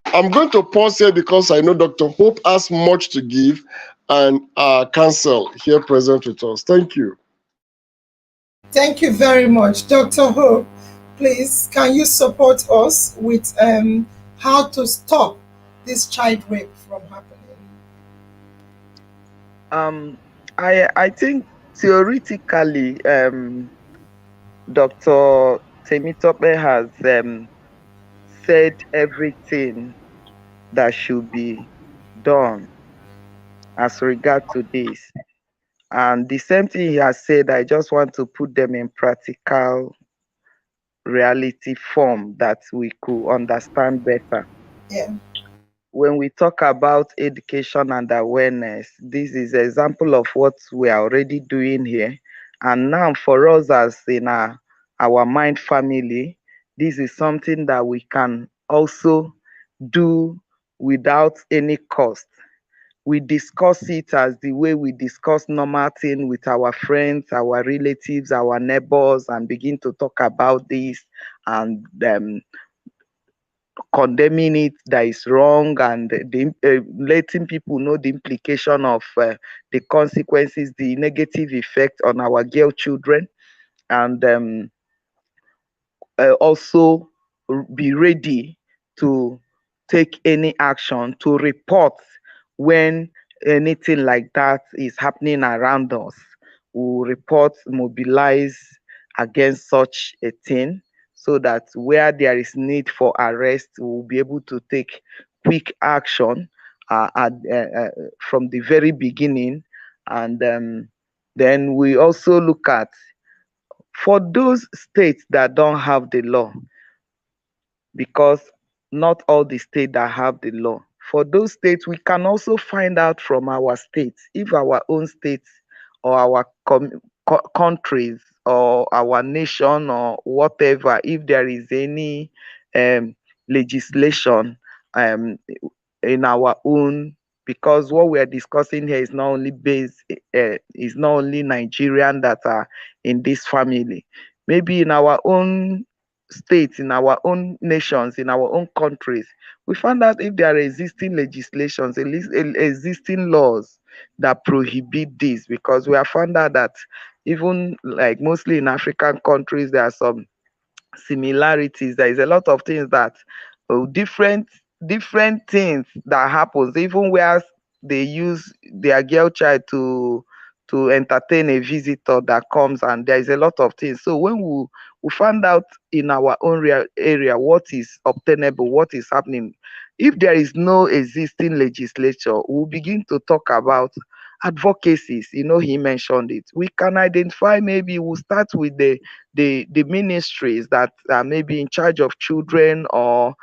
I'm going to pause here because I know Dr. Hope has much to give and our counsel here present with us. Thank you. Thank you very much. Dr. Hope, please, can you support us with how to stop this child rape from happening? I think theoretically, Dr. Temitope has said everything that should be done as regard to this. And the same thing he has said, I just want to put them in practical reality form that we could understand better. Yeah. When we talk about education and awareness, this is an example of what we are already doing here. And now for us as in our Mind family, this is something that we can also do without any cost. We discuss it as the way we discuss normal thing with our friends, our relatives, our neighbors, and begin to talk about this and condemning it that is wrong, and letting people know the implication of the consequences, the negative effect on our girl children, and also be ready to take any action, to report when anything like that is happening around us. We'll report, mobilize against such a thing, so that where there is need for arrest, we'll be able to take quick action from the very beginning. And then we also look at, for those states that don't have the law, because not all the states that have the law, for those states, we can also find out from our states if our own states or our countries or our nation or whatever, if there is any legislation in our own, because what we are discussing here is not only is not only Nigerian that are in this family. Maybe in our own states, in our own nations, in our own countries, we found out if there are existing legislations, existing laws that prohibit this, because we have found out that even like mostly in African countries, there are some similarities. There is a lot of things that different things that happens, even where they use their girl child to entertain a visitor that comes, and there is a lot of things. So when we find out in our own area what is obtainable, what is happening, if there is no existing legislature, we'll begin to talk about advocacies. He mentioned it. We can identify, maybe we'll start with the ministries that are maybe in charge of children, or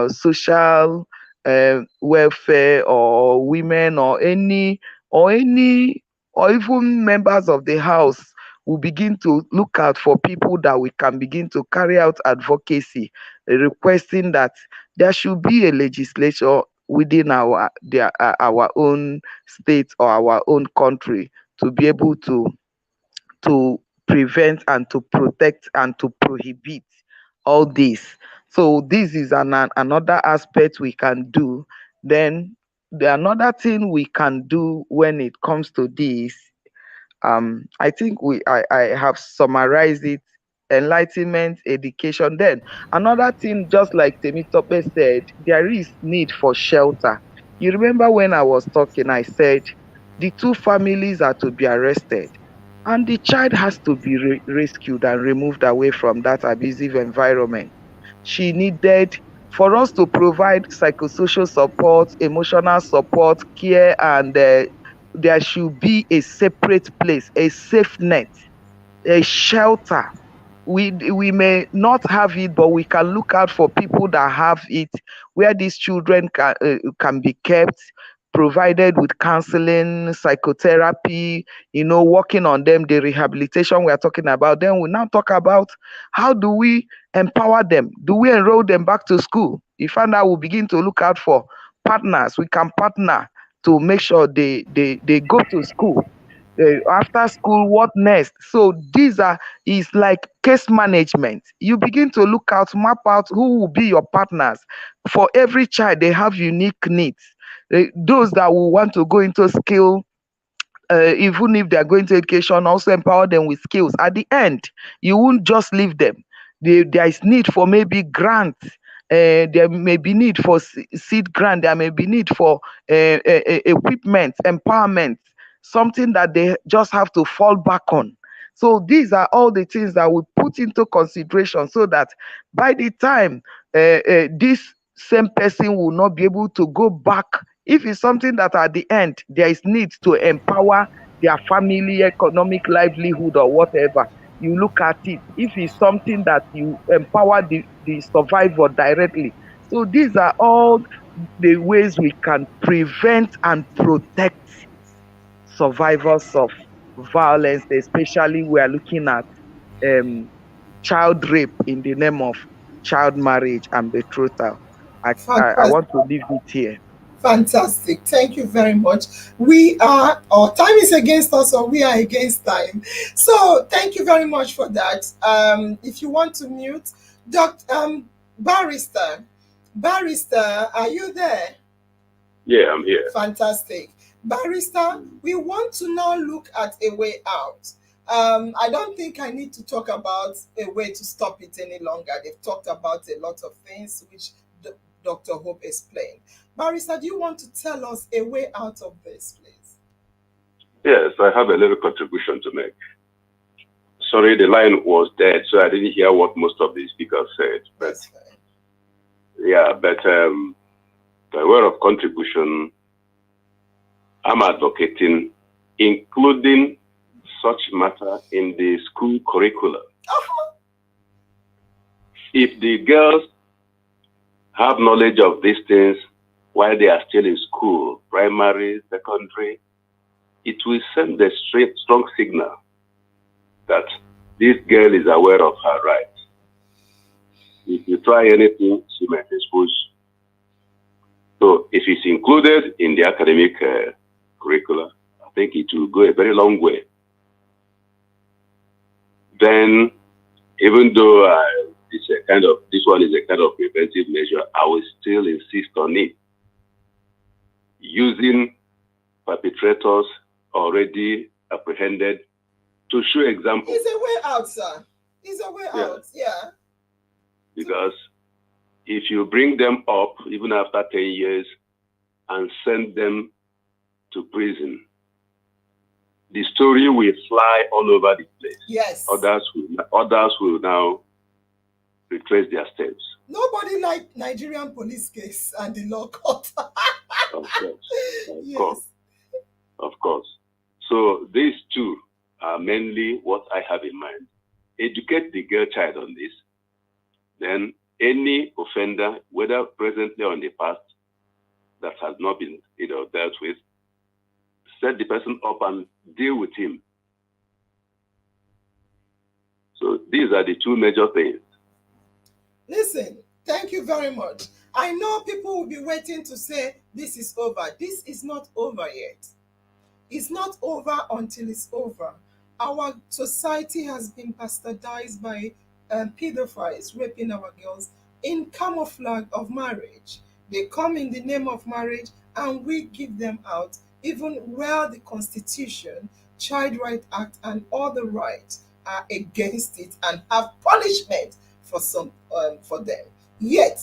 social welfare, or women, or even members of the house. Will begin to look out for people that we can begin to carry out advocacy, requesting that there should be a legislature within our own state or our own country, to be able to prevent and to protect and to prohibit all this. So this is another aspect we can do. Then another thing we can do when it comes to this, I think I have summarized it: enlightenment, education. Then another thing, just like Temitope said, there is need for shelter. You remember when I was talking, I said the two families are to be arrested, and the child has to be rescued and removed away from that abusive environment. She needed for us to provide psychosocial support, emotional support, care, and there should be a separate place, a safe net, a shelter. We may not have it, but we can look out for people that have it, where these children can be kept, provided with counseling, psychotherapy, working on them, the rehabilitation we are talking about. Then we now talk about, how do we empower them? Do we enroll them back to school? You find out, we'll begin to look out for partners. We can partner to make sure they go to school. After school, what next? So is like case management. You begin to look out, map out who will be your partners. For every child, they have unique needs. Those that will want to go into skill, even if they are going to education, also empower them with skills. At the end, you won't just leave them. There is need for maybe grants. There may be need for seed grant. There may be need for equipment, empowerment, something that they just have to fall back on. So these are all the things that we put into consideration, so that by the time this same person will not be able to go back. If it's something that at the end there is need to empower their family, economic livelihood, or whatever, you look at it. If it's something that you empower the survivor directly. So these are all the ways we can prevent and protect survivors of violence, especially we are looking at child rape in the name of child marriage and betrothal. I Fantastic. want to leave it here. Fantastic. Thank you very much. Our time is against us, or we are against time. So thank you very much for that. If you want to mute, Barrister, are you there? Yeah, I'm here. Fantastic. Barrister, we want to now look at a way out. I don't think I need to talk about a way to stop it any longer. They've talked about a lot of things which Dr. Hope explained. Barrister, do you want to tell us a way out of this, please? Yes, I have a little contribution to make. Sorry, the line was dead, so I didn't hear what most of the speakers said. But yeah, but by way of contribution, I'm advocating including such matter in the school curriculum. If the girls have knowledge of these things while they are still in school, primary, secondary, it will send a strong signal that this girl is aware of her rights. If you try anything, she might expose you. So if it's included in the academic curricula, I think it will go a very long way. Then, even though this one is a kind of preventive measure. I will still insist on it. Using perpetrators already apprehended to show example. It's a way out, sir. It's a way out, yeah. Because if you bring them up, even after 10 years, and send them to prison, the story will fly all over the place. Yes. Others will now retrace their steps. Nobody liked Nigerian police case and the law court. Of course. So these two are mainly what I have in mind. Educate the girl child on this. Then any offender, whether presently or in the past, that has not been dealt with, set the person up and deal with him. So these are the two major things. Listen, thank you very much. I know people will be waiting to say this is over. This is not over yet. It's not over until it's over. Our society has been bastardized by pedophiles raping our girls in camouflage of marriage. They come in the name of marriage and we give them out, even where the Constitution, Child Right Act, and all the rights are against it and have punishment for them. Yet,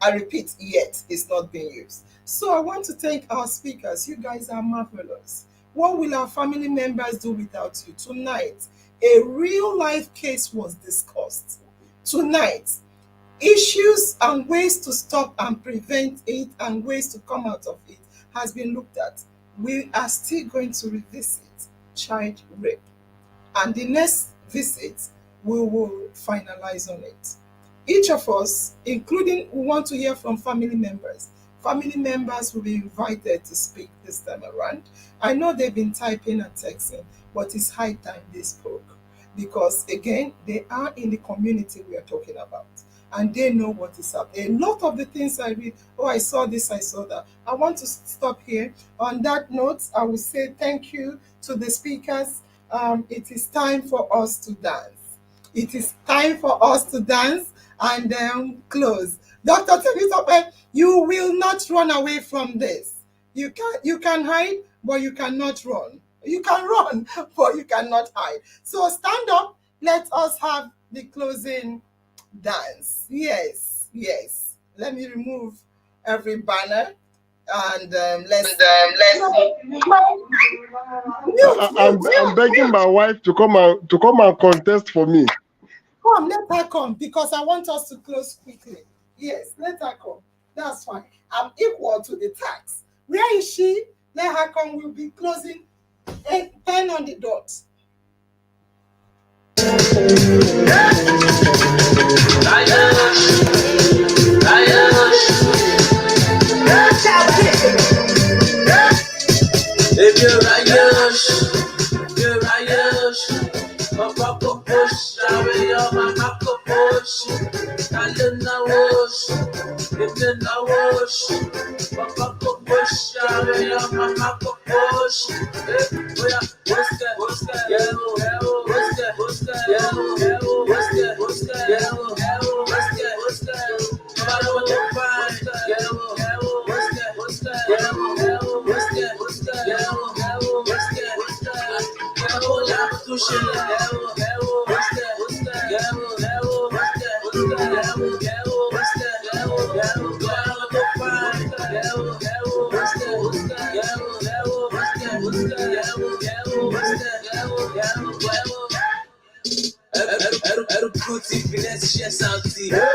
I repeat, yet it's not being used. So I want to thank our speakers. You guys are marvelous. What will our family members do without you? Tonight, a real life case was discussed. Tonight, issues and ways to stop and prevent it and ways to come out of it has been looked at. We are still going to revisit child rape. And the next visit, we will finalize on it. Each of us, including, we want to hear from family members. Family members will be invited to speak this time around. I know they've been typing and texting, but it's high time they spoke. Because again, they are in the community we are talking about. And they know what is happening. A lot of the things I read, I saw this, I saw that. I want to stop here. On that note, I will say thank you to the speakers. It is time for us to dance. It is time for us to dance and then close. Dr. Temitope, you will not run away from this. You can hide, but you cannot run. You can run, but you cannot hide. So stand up. Let us have the closing dance. Yes. Let me remove every banner and let's. I'm begging my wife to come and contest for me. Come, let her come because I want us to close quickly. Yes, let her come. That's fine. I'm equal to the tax. Where is she? Let her come. We'll be closing 10 on the dot. If you're Papa push, your mama push. Kalina wash, if you know wash. Papa push, your mama push. What's that?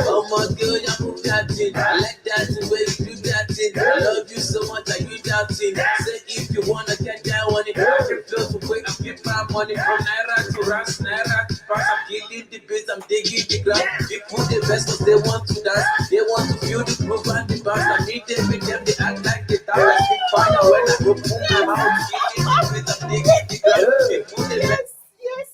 Oh my girl, you that thing. I like that the way you do that thing. I love you so much, I you that thing. Say if you wanna get down on it, I can feel to wait, I give my money from Naira to Ras, Naira to Pass. I'm killing the beats, I'm digging the ground. People the best cause they want to dance, they want to feel the groove and the bounce. I need them with them, they act like they talk like they find out when I go boom, I'm out killing the beats, I'm digging the ground. People the best. Yes.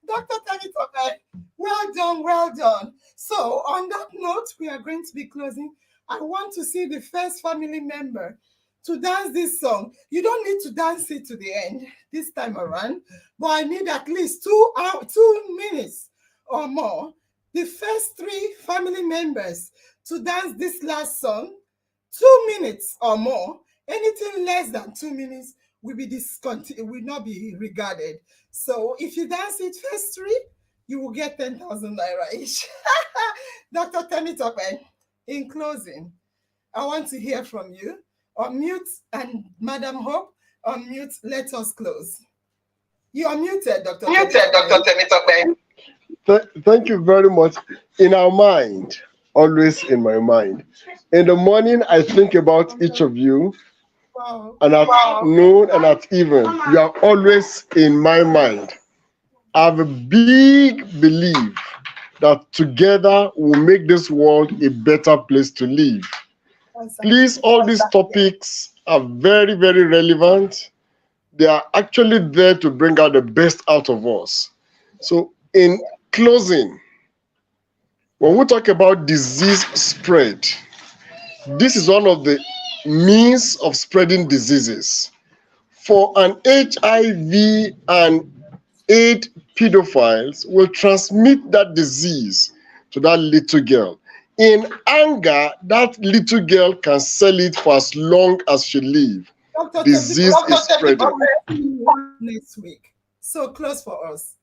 Dr. Temitope, well done. So on that note, we are going to be closing. I want to see the first family member to dance this song. You don't need to dance it to the end this time around, but I need at least 2 minutes or more. the first 3 family members to dance this last song, 2 minutes or more, anything less than 2 minutes will be discontinued, will not be regarded. So if you dance it first 3, you will get 10,000 naira each. Dr. Temitope, in closing, I want to hear from you. Unmute, and Madam Hope, unmute, let us close. You are muted, Dr. Temitope. Thank you very much. In our mind, always in my mind. In the morning, I think about each of you, Wow. and at noon and at even, you are always in my mind. I have a big belief that together we'll make this world a better place to live. Please, all these topics are very, very relevant. They are actually there to bring out the best out of us. So, in closing, when we talk about disease spread, this is one of the means of spreading diseases. For an HIV and AIDS pedophiles will transmit that disease to that little girl. In anger, that little girl can sell it for as long as she lives. Disease is spreading. Next week. So close for us.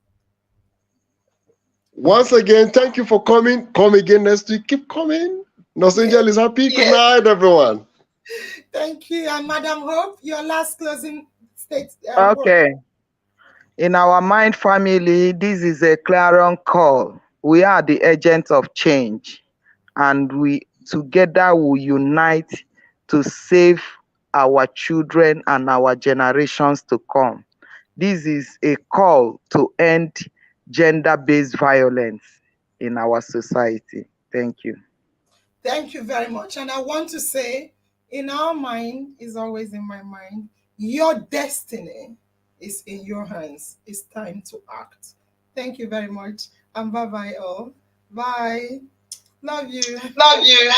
Once again, thank you for coming. Come again next week. Keep coming. Los Angeles is happy. Good night, everyone. Thank you. And Madam Hope, your last closing statement. Okay. In our mind family, this is a clarion call. We are the agents of change, and we together will unite to save our children and our generations to come. This is a call to end gender-based violence in our society. Thank you. Thank you very much. And I want to say, in our mind is always in my mind, your destiny is in your hands. It's time to act. Thank you very much. And bye-bye all. Bye. Love you. Love you.